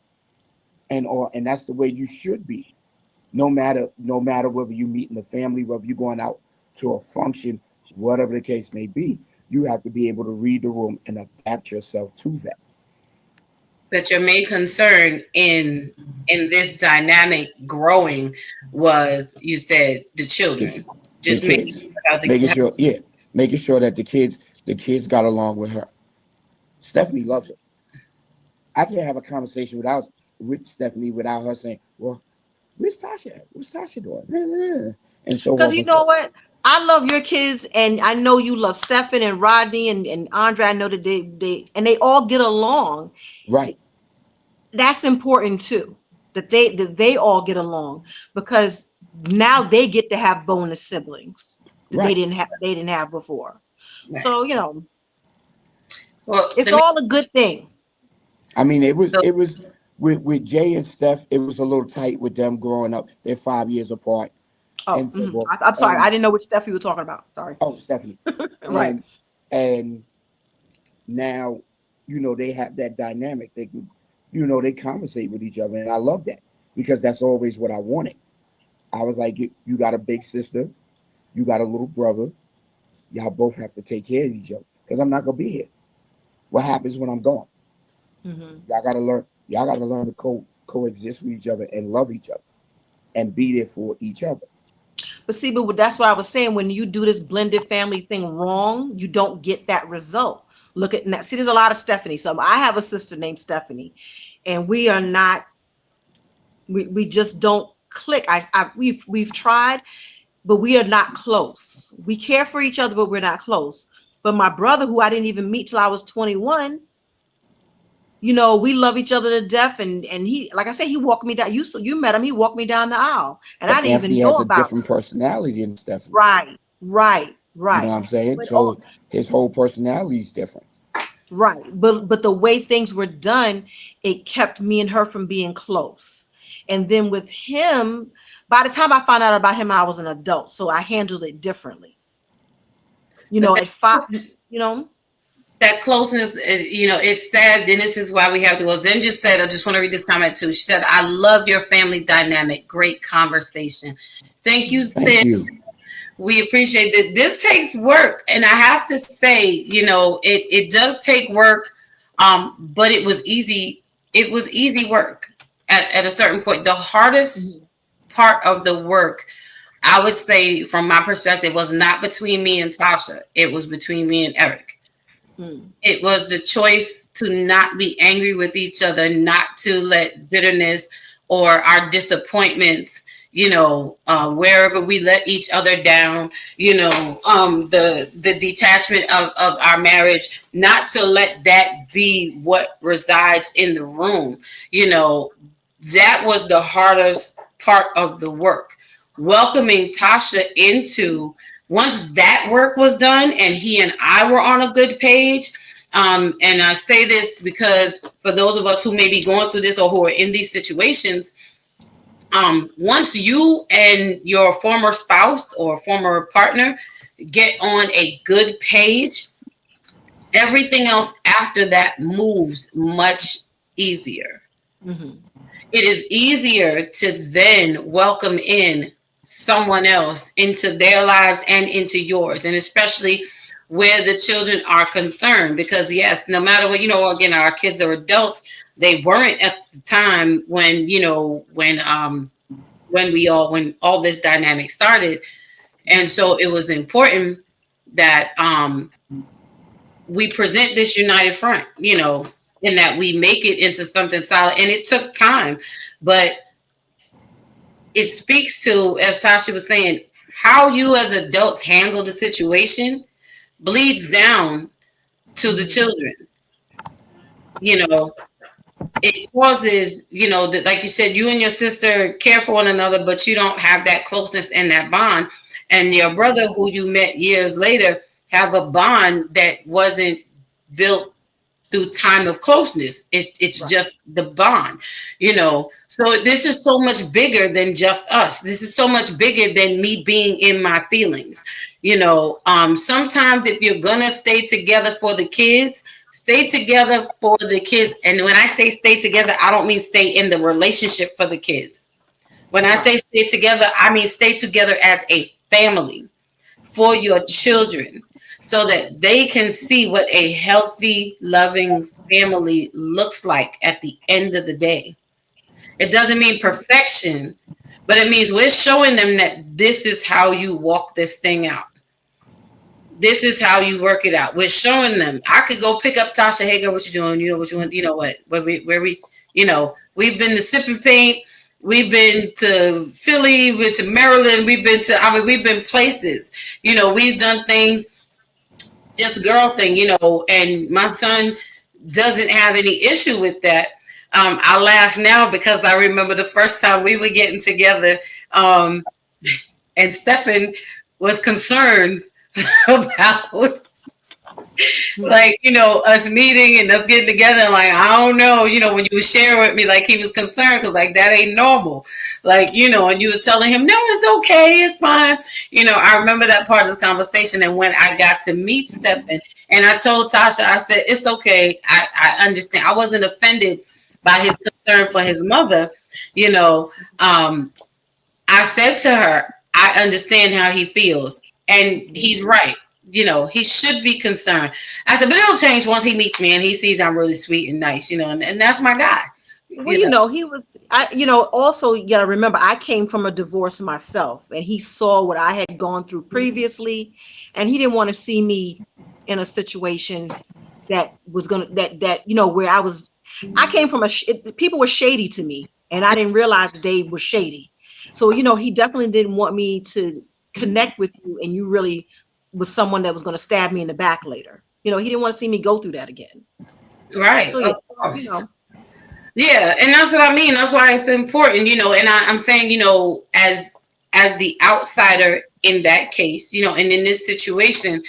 And that's the way you should be. No matter whether you meet in the family, whether you're going out to a function, whatever the case may be, you have to be able to read the room and adapt yourself to that. But your main concern in this dynamic growing was, you said, the The, children. the Just making kids, sure about making the sure, yeah, making sure that the kids got along with her. Stephanie loves her. I can't have a conversation with Stephanie without her saying, "Well, where's Tasha? What's Tasha doing?" And so Because on you and know so. what? I love your kids, and I know you love Stephen and Rodney and Andre. I know that they all get along. Right, That's important too. That they all get along because now they get to have bonus siblings that right. they didn't have before. right. So Well, it's let me. all a good thing. I mean, it was So, it was with Jay and Steph. It was a little tight with them growing up. They're 5 years apart, Oh, and so forth. I'm sorry. And I didn't know which Steph you were talking about. Sorry. Stephanie, Right. and and now they have that dynamic. They can, they conversate with each other, and I love that because that's always what I wanted. I was like, you got a big sister, you got a little brother. Y'all both have to take care of each other because I'm not gonna be here. What happens when I'm gone? Hmm. Y'all gotta learn. Y'all gotta learn to coexist with each other and love each other and be there for each other. But see, but that's what I was saying. When you do this blended family thing wrong, you don't get that result. Look at that. See, there's a lot of Stephanie. So I have a sister named Stephanie, and we are not. We just don't click. We've tried, but we are not close. We care for each other, but we're not close. But my brother, who I didn't even meet till I was 21, we love each other to death. And he, like I said, he walked me down. You met him. He walked me down the aisle, and I But didn't even Anthony know has a about different personality than Stephanie. right, right, You know right. what I'm saying? But So his whole personality is different. right, but the way things were done, it kept me and her from being close. And then with him, by the time I found out about him, I was an adult, so I handled it differently. but At 5. You know. that closeness, it's sad, and this is why we have to. Well, Zen just said, I just want to read this comment too. She said, I love your family dynamic. Great conversation. Thank you, Zen. Thank you. We appreciate that. This takes work. And I have to say, it does take work. But it was easy. It was easy work at a certain point. The hardest part of the work, I would say, from my perspective, was not between me and Tasha. It was between me and Eric. It was the choice to not be angry with each other, not to let bitterness or our disappointments, wherever we let each other down, the detachment of our marriage, not to let that be what resides in the room. That was the hardest part of the work. Welcoming Tasha into, once that work was done and he and I were on a good page, and I say this because for those of us who may be going through this or who are in these situations, once you and your former spouse or former partner get on a good page, everything else after that moves much easier. It is easier to then welcome in someone else into their lives and into yours, and especially where the children are concerned, because yes, no matter what, again, our kids are adults. They weren't at the time when when all this dynamic started. And so it was important that we present this united front, and that we make it into something solid. And it took time, but it speaks to, as Tasha was saying, how you as adults handle the situation bleeds down to the children. It causes, that, like you said, you and your sister care for one another, but you don't have that closeness and that bond. And your brother, who you met years later, have a bond that wasn't built through time of closeness. It's right. Just the bond, So this is so much bigger than just us. This is so much bigger than me being in my feelings. Sometimes if you're gonna stay together for the kids, stay together for the kids. And when I say stay together, I don't mean stay in the relationship for the kids. When I say stay together, I mean stay together as a family for your children, so that they can see what a healthy, loving family looks like at the end of the day. It doesn't mean perfection, but it means we're showing them that this is how you walk this thing out. This is how you work it out. We're showing them. I could go pick up Tasha. Hey, girl, what you doing? What you want? We've been to Sip and Paint. We've been to Philly. We've been to Maryland. We've been places. We've done things, just girl thing, and my son doesn't have any issue with that. I laugh now because I remember the first time we were getting together, and Stephen was concerned about us meeting and us getting together, and I don't know, when you were sharing with me, he was concerned because that ain't normal, and you were telling him, no, it's okay, it's fine. I remember that part of the conversation. And when I got to meet Stephen, and I told Tasha, I said, it's okay, I understand. I wasn't offended by his concern for his mother. I said to her, I understand how he feels. And he's right. He should be concerned. I said, but it'll change once he meets me and he sees I'm really sweet and nice, and that's my guy. Well, he was, also, you gotta remember, I came from a divorce myself, and he saw what I had gone through previously, and he didn't want to see me in a situation that was where I came from people were shady to me, and I didn't realize they were shady. So, he definitely didn't want me to connect with you, and you really was someone that was going to stab me in the back later. He didn't want to see me go through that again. Right. So, of course. Yeah. And that's what I mean. That's why it's important, and I'm saying, as the outsider in that case, and in this situation,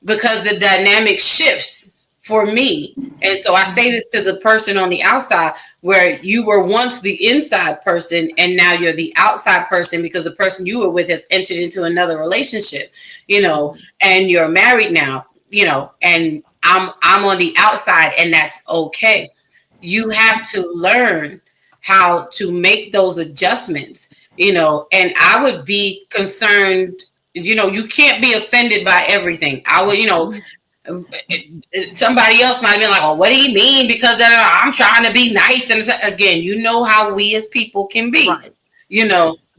because the dynamic shifts for me. And so I say this to the person on the outside, where you were once the inside person and now you're the outside person because the person you were with has entered into another relationship, and you're married now. and I'm on the outside, and that's okay. You have to learn how to make those adjustments, and I would be concerned, you can't be offended by everything. I would, somebody else might have been like, oh, what do you mean? Because I'm trying to be nice. And again, how we as people can be, Right.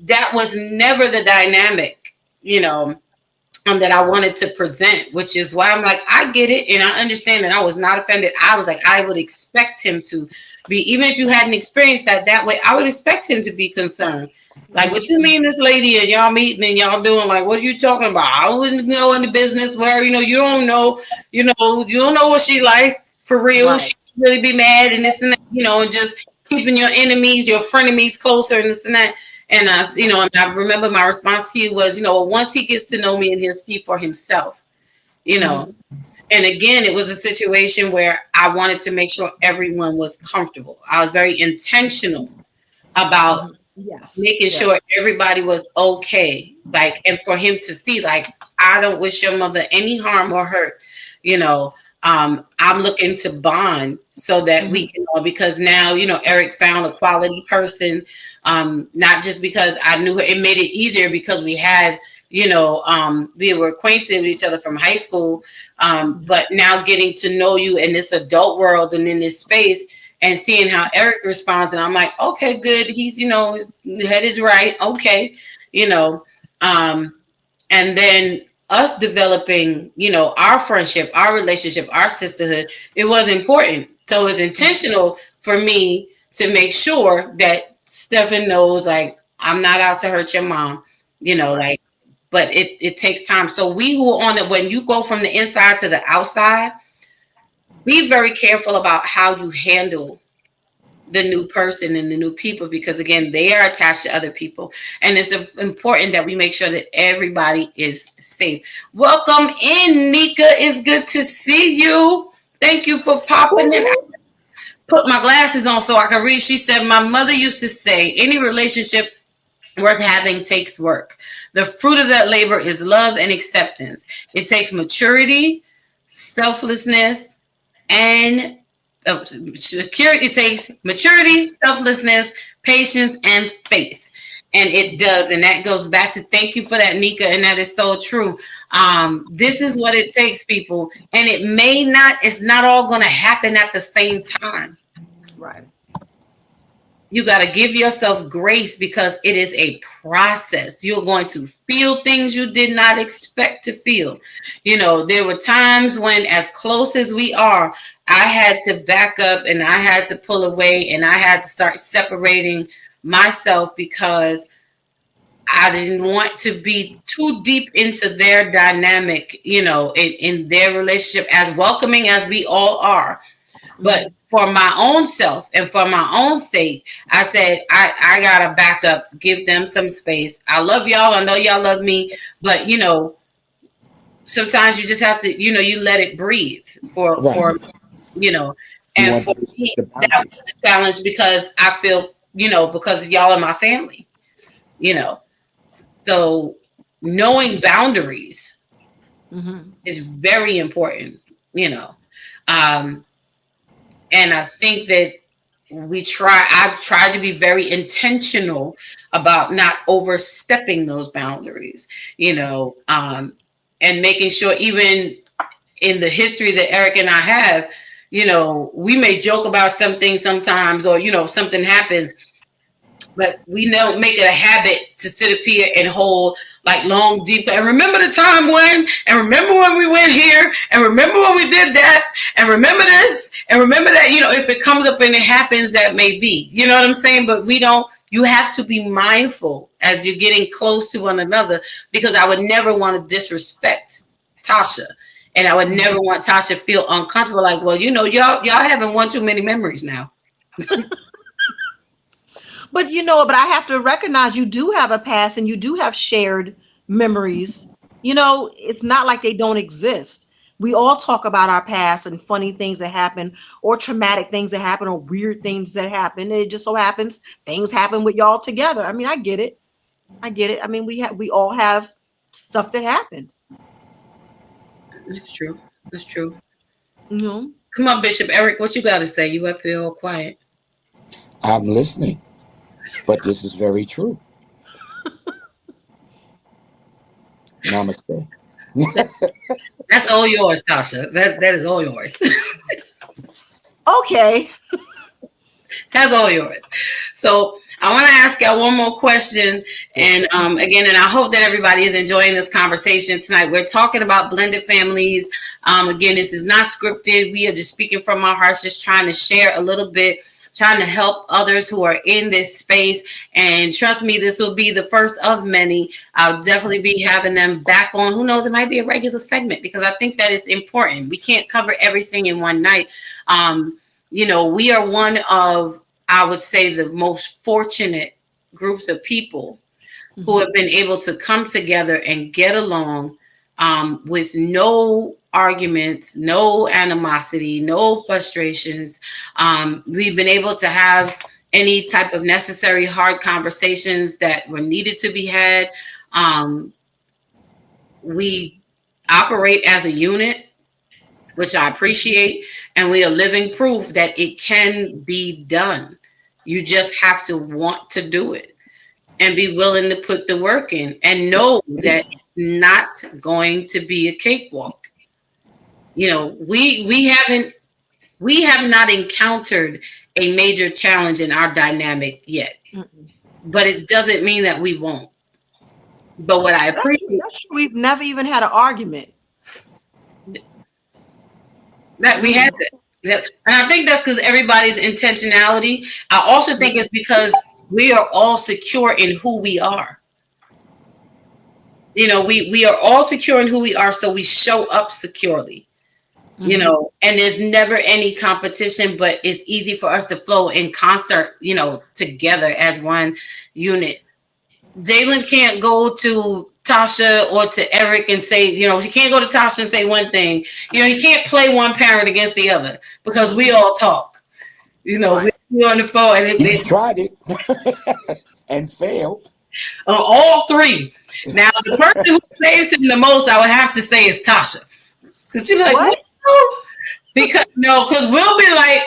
That was never the dynamic, that I wanted to present, which is why I'm like, I get it. And I understand that I was not offended. I was like, I would expect him to be, even if you hadn't experienced that way, I would expect him to be concerned. Like, what you mean, this lady and y'all meeting and y'all doing, like, what are you talking about? I wouldn't go into business where, you don't know, you don't know what she like for real. Right. She really be mad and this and that, and just keeping your enemies, your frenemies closer and this and that. And and I remember my response to you was, once he gets to know me and he'll see for himself, And again, it was a situation where I wanted to make sure everyone was comfortable. I was very intentional about making sure everybody was okay. Like, and for him to see, like, I don't wish your mother any harm or hurt, I'm looking to bond so that we can, because now, Eric found a quality person. Not just because I knew her, it made it easier because we had, we were acquainted with each other from high school. But now getting to know you in this adult world and in this space and seeing how Eric responds. And I'm like, okay, good. He's, his head is right. Okay. And then us developing, our friendship, our relationship, our sisterhood, it was important. So it was intentional for me to make sure that Stephen knows, like, I'm not out to hurt your mom, like, but it takes time. So we who on it, when you go from the inside to the outside, be very careful about how you handle the new person and the new people, because again, they are attached to other people. And it's important that we make sure that everybody is safe. Welcome in, Nika. It's good to see you. Thank you for popping in. Put my glasses on so I can read. She said, my mother used to say, any relationship worth having takes work. The fruit of that labor is love and acceptance. It takes maturity, selflessness, and security. It takes maturity, selflessness, patience, and faith. And it does. And that goes back to, thank you for that, Nika. And that is so true. This is what it takes, people. And it's not all going to happen at the same time. Right. You got to give yourself grace because it is a process. You're going to feel things you did not expect to feel. There were times when, as close as we are, I had to back up and I had to pull away and I had to start separating myself because I didn't want to be too deep into their dynamic, in their relationship, as welcoming as we all are. But for my own self and for my own sake, I said, I got to back up, give them some space. I love y'all. I know y'all love me. But, sometimes you just have to, you let it breathe and for me, that was the challenge because I feel, because y'all are my family, So knowing boundaries is very important, and I think that I've tried to be very intentional about not overstepping those boundaries, and making sure even in the history that Eric and I have, we may joke about something sometimes or, something happens, but we don't make it a habit to sit up here and hold like long, deep. And remember the time when, and remember when we went here, and remember when we did that, and remember this, and remember that, if it comes up and it happens, that may be, you know what I'm saying? But you have to be mindful as you're getting close to one another, because I would never want to disrespect Tasha. And I would never want Tasha to feel uncomfortable. Like, well, y'all having one too many memories now. But but I have to recognize you do have a past and you do have shared memories. It's not like they don't exist. We all talk about our past and funny things that happen or traumatic things that happen or weird things that happen. It just so happens things happen with y'all together. I mean, I get it. I get it. I mean, we all have stuff that happened. It's true. It's true. Mhm. Come on, Bishop Eric, what you got to say? You up here all quiet. I'm listening, but this is very true. Namaste. That's all yours, Tasha. That is all yours. Okay. That's all yours. So I want to ask y'all one more question. And again, and I hope that everybody is enjoying this conversation tonight. We're talking about blended families. Again, this is not scripted. We are just speaking from our hearts, just trying to share a little bit, trying to help others who are in this space. And trust me, this will be the first of many. I'll definitely be having them back on. Who knows? It might be a regular segment because I think that is important. We can't cover everything in one night. We are one of, I would say, the most fortunate groups of people who have been able to come together and get along with no arguments, no animosity, no frustrations. We've been able to have any type of necessary hard conversations that were needed to be had. We operate as a unit, which I appreciate, and we are living proof that it can be done. You just have to want to do it and be willing to put the work in and know that it's not going to be a cakewalk. We have not encountered a major challenge in our dynamic yet, but it doesn't mean that we won't. But what I appreciate, We've never even had an argument. that we had that. Yep. And I think that's because everybody's intentionality. I also think it's because we are all secure in who we are. We are all secure in who we are, so we show up securely. And there's never any competition, but it's easy for us to flow in concert, together as one unit. Jalen can't go to Tasha or to Eric and say, she can't go to Tasha and say one thing. You can't play one parent against the other because we all talk. Right. We on the phone and he tried it and failed. All three. Now, the person who saves him the most, I would have to say, is Tasha. Because she's like, what? Because we'll be like,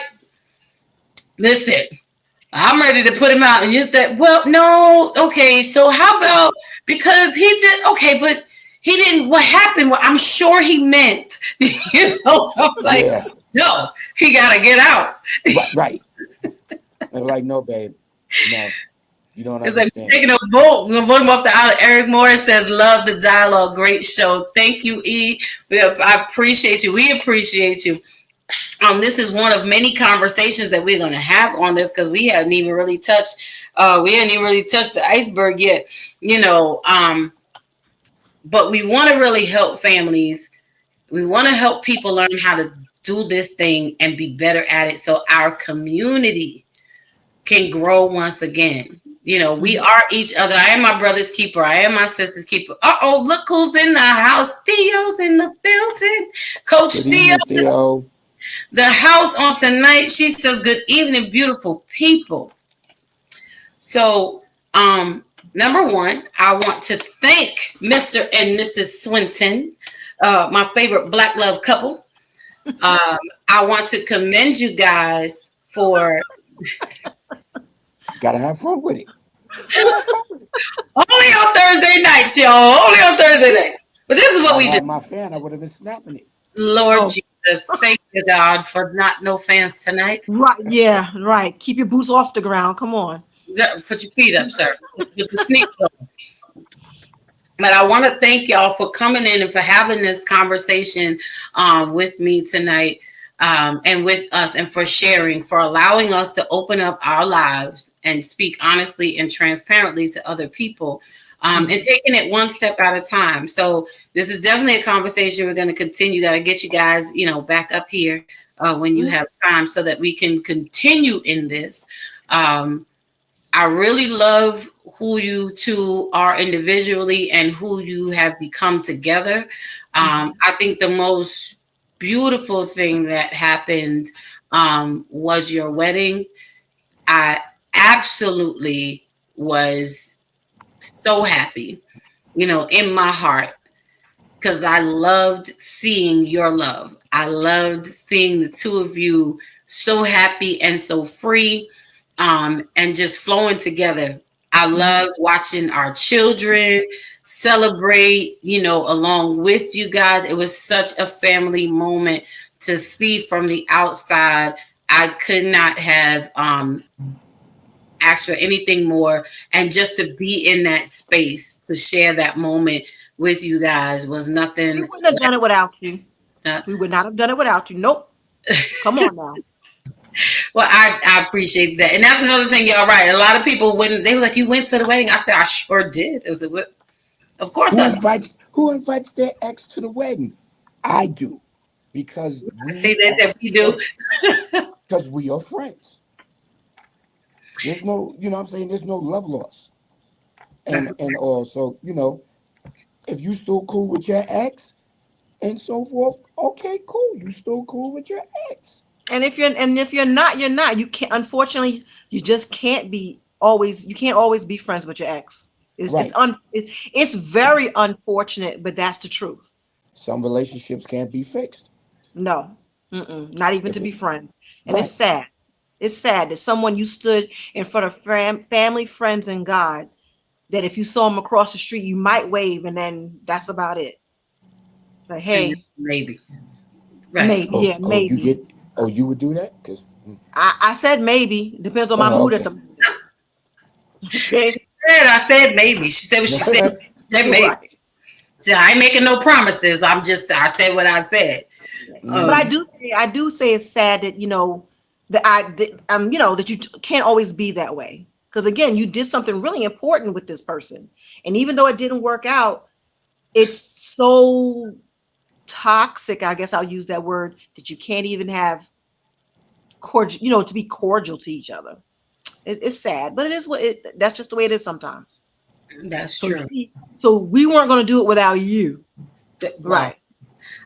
listen, I'm ready to put him out. And you think, well, no, okay, so how about, because he just, okay, but he didn't, what happened? Well, I'm sure he meant, I'm like, yeah. No, he got to get out. Right. I'm like, no, babe, no. You don't it's understand. Like taking a vote. We're gonna vote him off the island. Eric Morris says, "Love the dialogue. Great show. Thank you, E. I appreciate you. We appreciate you." This is one of many conversations that we're gonna have on this because we hadn't even really touched. We hadn't even really touched the iceberg yet. But we want to really help families. We want to help people learn how to do this thing and be better at it, so our community can grow once again. We are each other. I am my brother's keeper. I am my sister's keeper. Look who's in the house. Theo's in the building. Coach Theo. The house on tonight. She says, good evening, beautiful people. So, number one, I want to thank Mr. and Mrs. Swinton, my favorite Black love couple. I want to commend you guys for... Gotta have fun with it. Only on Thursday nights, y'all. Only on Thursday nights. But this is what we do. My fan, I would have been snapping it. Lord Jesus, thank you, God, for no fans tonight. Right, yeah, right. Keep your boots off the ground. Come on. Put your feet up, sir. Put the sneak on. But I want to thank y'all for coming in and for having this conversation with me tonight. And with us, and for sharing, for allowing us to open up our lives and speak honestly and transparently to other people, and taking it one step at a time. So this is definitely a conversation we're going to continue. Got to get you guys, back up here when you have time so that we can continue in this. I really love who you two are individually and who you have become together. I think the most beautiful thing that happened was your wedding. I absolutely was so happy, in my heart, because I loved seeing your love. I loved seeing the two of you so happy and so free, and just flowing together. I love watching our children celebrate, along with you guys. It was such a family moment to see from the outside. I could not have asked for anything more. And just to be in that space, to share that moment with you guys was nothing. We wouldn't have done it without you. Uh, We would not have done it without you. Nope. Come on now. Well, I appreciate that. And that's another thing, y'all right. A lot of people, when they was like, you went to the wedding, I said, I sure did. It was of course not. Who invites their ex to the wedding? I do. Because we do. Because we are friends. There's no, you know what I'm saying? There's no love loss. And also, if you still cool with your ex and so forth, okay, cool. You still cool with your ex. And if you're not, you're not. You can't. Unfortunately, you just can't be always. You can't always be friends with your ex. It's very unfortunate, but that's the truth. Some relationships can't be fixed. No, not even to be friends. And Right. it's sad. It's sad that someone you stood in front of family, friends, and God, that if you saw them across the street, you might wave, and then that's about it. But hey, Maybe. Right. maybe, maybe. You would do that? Because I said maybe. Depends on my mood at the moment. Okay. I said maybe. She said what she said. She said maybe. Right. So I ain't making no promises. I said what I said. But I do say it's sad that that you can't always be that way, because again, you did something really important with this person, and even though it didn't work out, it's so toxic, I guess I'll use that word, that you can't even have cordial, to be cordial to each other. It's sad, but that's just the way it is sometimes. That's So, true. so we weren't going to do it without you. Right.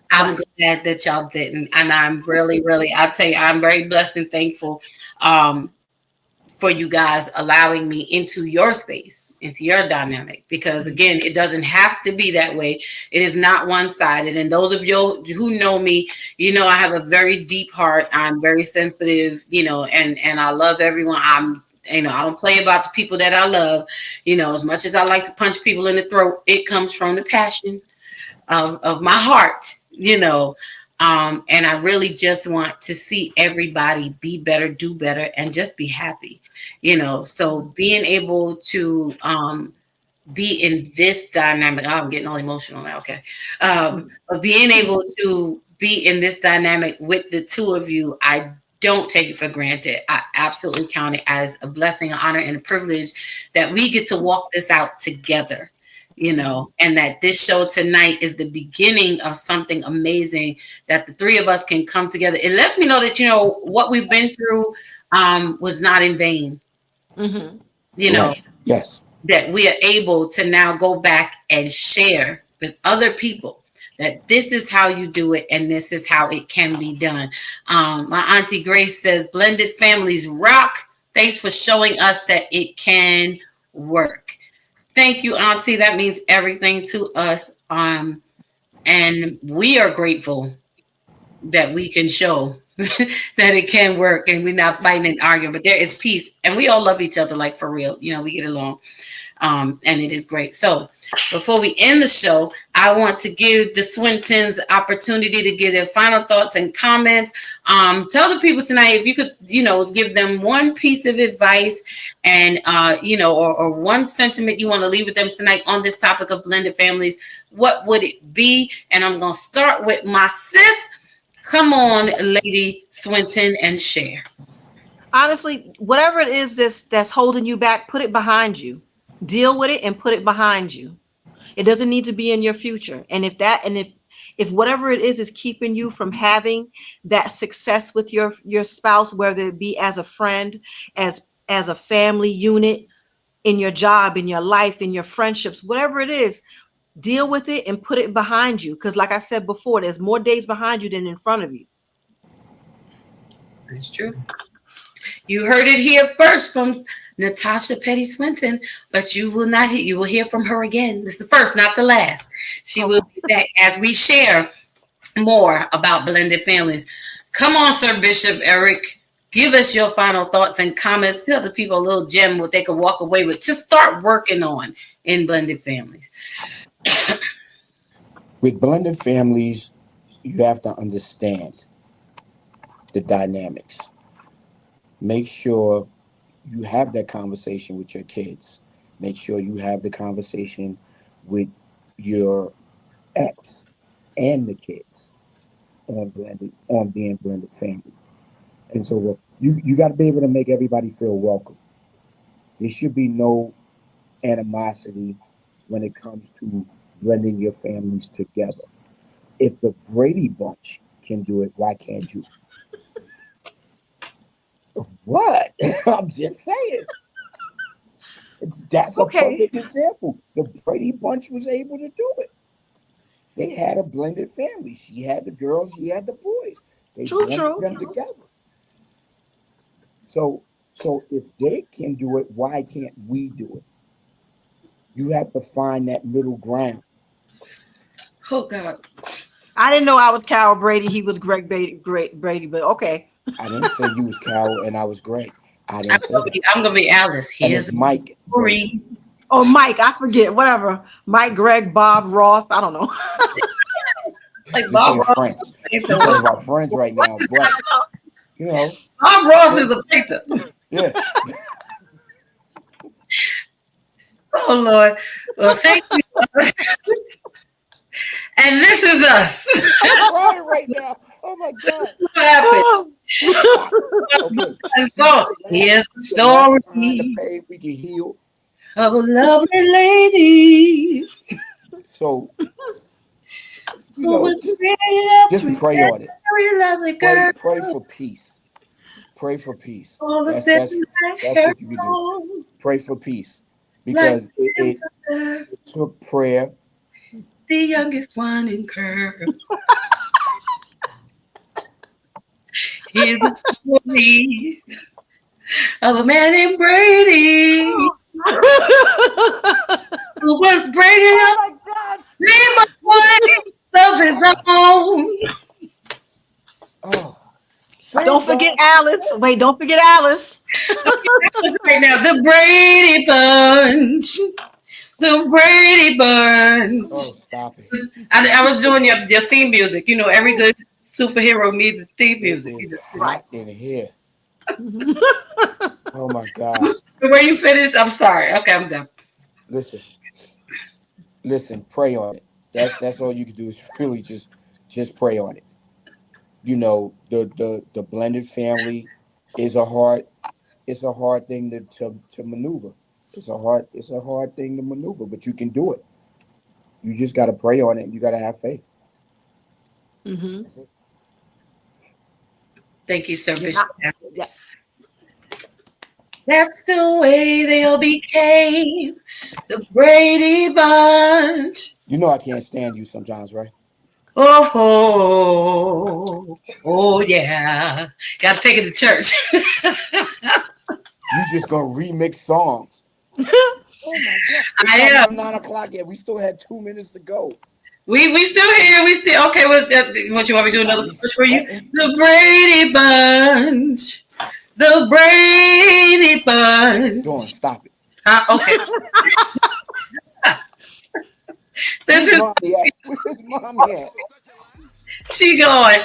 I'm glad that y'all didn't. And I'm really, really, I tell you, I'm very blessed and thankful for you guys allowing me into your space, into your dynamic, because again, it doesn't have to be that way. It is not one-sided. And those of you who know me, I have a very deep heart. I'm very sensitive, and I love everyone. I don't play about the people that I love. As much as I like to punch people in the throat, it comes from the passion of my heart, and I really just want to see everybody be better, do better, and just be happy, so being able to be in this dynamic, I'm getting all emotional now, okay, but being able to be in this dynamic with the two of you, I don't take it for granted. I absolutely count it as a blessing, an honor, and a privilege that we get to walk this out together, and that this show tonight is the beginning of something amazing, that the three of us can come together. It lets me know that, what we've been through was not in vain. Mm-hmm. Right. Yes. That we are able to now go back and share with other people that this is how you do it and this is how it can be done. My Auntie Grace says, blended families rock. Thanks for showing us that it can work. Thank you, Auntie. That means everything to us. And we are grateful that we can show that it can work and we're not fighting and arguing, but there is peace and we all love each other, like for real. We get along. And it is great. So before we end the show, I want to give the Swintons opportunity to give their final thoughts and comments. Tell the people tonight, if you could, give them one piece of advice and, or one sentiment you want to leave with them tonight on this topic of blended families, what would it be? And I'm going to start with my sis. Come on, Lady Swinton, and share. Honestly, whatever it is that's holding you back, put it behind you. Deal with it and put it behind you. It doesn't need to be in your future. And if whatever it is keeping you from having that success with your spouse, whether it be as a friend, as a family unit, in your job, in your life, in your friendships, whatever it is, deal with it and put it behind you. Because like I said before, there's more days behind you than in front of you. That's true. You heard it here first from Natasha Petty Swinton, but you will not hear. You will hear from her again. This is the first, not the last. She will be back as we share more about blended families. Come on, Sir Bishop Eric. Give us your final thoughts and comments. Tell the people a little gem what they can walk away with. Just start working on in blended families. With blended families, you have to understand the dynamics. Make sure you have that conversation with your kids. Make sure you have the conversation with your ex and the kids on being blended family. And so you got to be able to make everybody feel welcome. There should be no animosity when it comes to blending your families together. If the Brady Bunch can do it, why can't you? What? I'm just saying. That's a perfect example. The Brady Bunch was able to do it. They had a blended family. She had the girls, he had the boys. They blended them together. So if they can do it, why can't we do it? You have to find that middle ground. Oh God! I didn't know I was Carol Brady. He was Greg Brady, but okay. I didn't say you was Carol and I was Greg. I didn't say that. I'm gonna be Alice. Here's Mike. Brady. Oh, Mike. I forget. Whatever. Mike, Greg, Bob, Ross. I don't know. Like Bob Ross. Friends. We're talking about friends right now, but you know. Bob Ross is a painter. Yeah. Oh Lord. Well, thank you. And this is us. I'm crying right now. Oh my God. What happened? Okay. So here's the story. We can heal. Of a lovely lady. So you know, just pray on it. Pray for peace. Pray for peace. That's what you can do. Pray for peace. Because it took prayer. The youngest one in Curve. Here's a story of a man named Brady. Who was Brady up? Dream of his own. Oh. Don't forget Alice. Wait, don't forget Alice. Right now, the Brady Bunch. The Brady Bunch. Oh, stop it. I was doing your theme music. You know, every good superhero needs a theme music. Right in here. Oh my God. Where you finished? I'm sorry. Okay, I'm done. Listen, pray on it. That's all you can do is really just pray on it. You know, the blended family is a hard thing to maneuver. It's a hard thing to maneuver, but you can do it. You just got to pray on it. And you got to have faith. Mm-hmm. That's it. Thank you, Sir Bishop. Yes. That's the way they all became the Brady Bunch. You know I can't stand you sometimes, right? Oh yeah. Got to take it to church. You just gonna remix songs. Oh my God! I am. 9 o'clock yet. We still had 2 minutes to go. We still here. We still okay with that. What you want me to do another push for you? The Brady Bunch. The Brady Bunch. Dawn, stop it. Okay. This is where's mommy at? She going.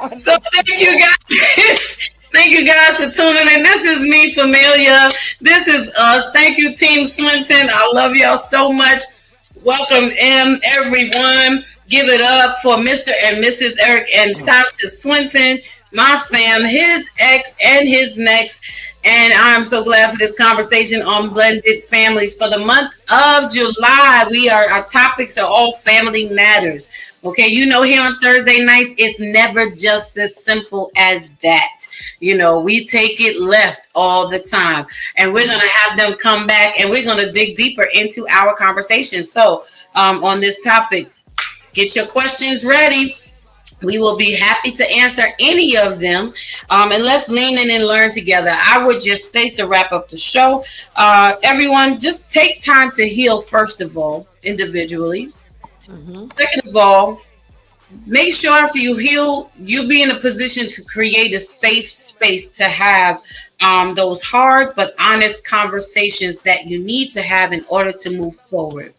So thank you guys. Thank you guys for tuning in. This is me, Familia. This is us. Thank you, Team Swinton. I love y'all so much. Welcome in, everyone. Give it up for Mr. and Mrs. Eric and Tasha Swinton, my fam, his ex and his next. And I'm so glad for this conversation on blended families for the month of July. Our topics are all family matters. Okay, you know, here on Thursday nights, it's never just as simple as that. You know, we take it left all the time, and we're going to have them come back and we're going to dig deeper into our conversation. So on this topic, get your questions ready. We will be happy to answer any of them. And let's lean in and learn together. I would just say to wrap up the show, everyone, just take time to heal, first of all, individually. Hmm. Second of all, make sure after you heal, you be in a position to create a safe space to have those hard but honest conversations that you need to have in order to move forward.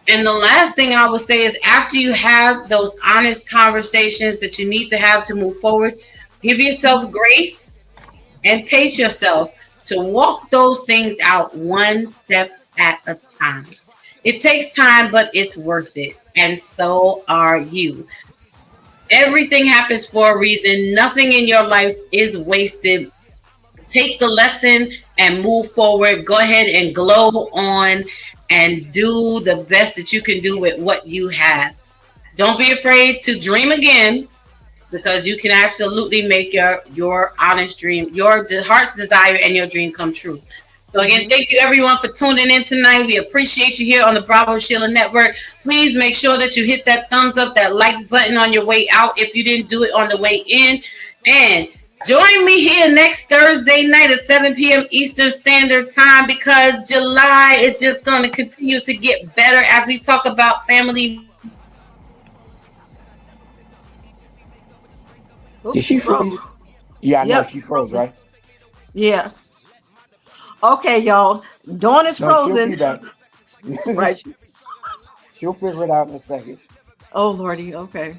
And the last thing I would say is after you have those honest conversations that you need to have to move forward, give yourself grace and pace yourself to walk those things out one step at a time. It takes time, but it's worth it. And so are you. Everything happens for a reason. Nothing in your life is wasted. Take the lesson and move forward. Go ahead and glow on and do the best that you can do with what you have. Don't be afraid to dream again because you can absolutely make your honest dream, your heart's desire and your dream come true. So again, Hmm. thank you everyone for tuning in tonight. We appreciate you here on the Bravo Sheila Network. Please make sure that you hit that thumbs up, that like button on your way out if you didn't do it on the way in. And join me here next Thursday night at 7 p.m. Eastern Standard Time because July is just going to continue to get better as we talk about family values and relationships. So again, thank you everyone. We appreciate you. Did Oops, she she froze. freeze? Yeah, I know Yep, she she froze, frozen. right? Yeah. Okay, y'all. Dawn is No, she'll be frozen. back. Right. She'll figure it out in a second. Oh Lordy. Okay.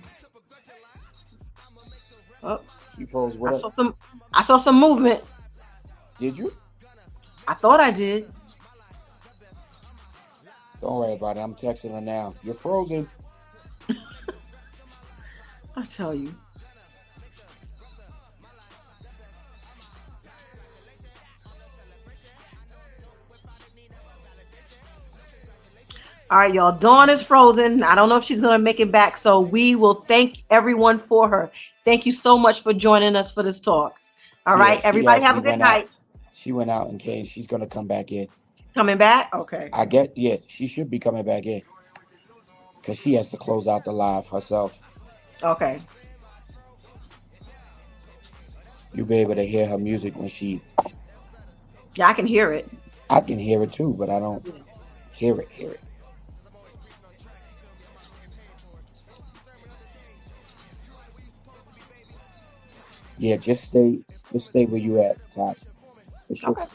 Oh, She froze. I What up? saw some. I saw some movement. Did you? I thought I did. Don't worry about it. I'm texting her now. You're frozen. I tell you. All right, y'all. Dawn is frozen. I don't know if she's going to make it back. So we will thank everyone for her. Thank you so much for joining us for this talk. All Yeah, right. she Everybody have actually a good went out. night. She went out and came. She's gonna come back in. Coming back? Okay. I get. Yes, she should be coming back in because she has to close out the live herself. Okay. You'll be able to hear her music when she. Yeah, I can hear it. I can hear it too, but I don't hear it. Hear it. Yeah, just stay where you at, Tosh. For sure. Okay.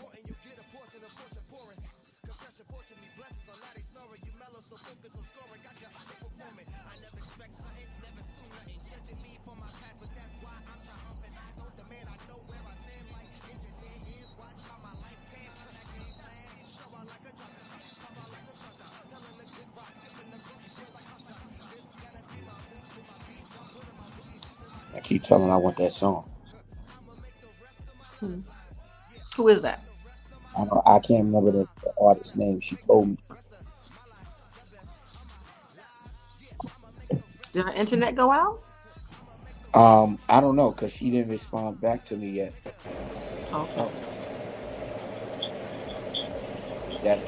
I keep telling her I want that song. Hmm. Who is that? I can't remember the artist's name. She told me. Did her internet go out? I don't know because she didn't respond back to me yet. Okay. Oh, is that?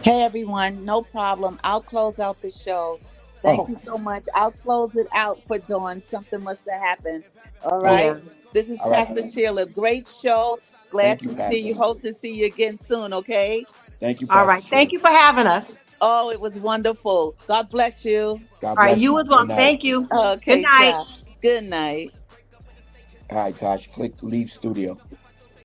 Hey everyone, no problem. I'll close out the show. Thank Oh, you so much. I'll close it out for Dawn. Something must have happened. All okay. right. Yeah. This is All right. Pastor Sheila. Great show. Glad Thank you, to see Pastor. you. Hope to see you again soon. Okay. Thank you, All Pastor right. Thank Sheila. you for having us. Oh, it was wonderful. God bless you. God All right. bless You you. as Good well. night. Thank you. Good Okay, night. child. Good night. All right, Tosh. Click leave studio.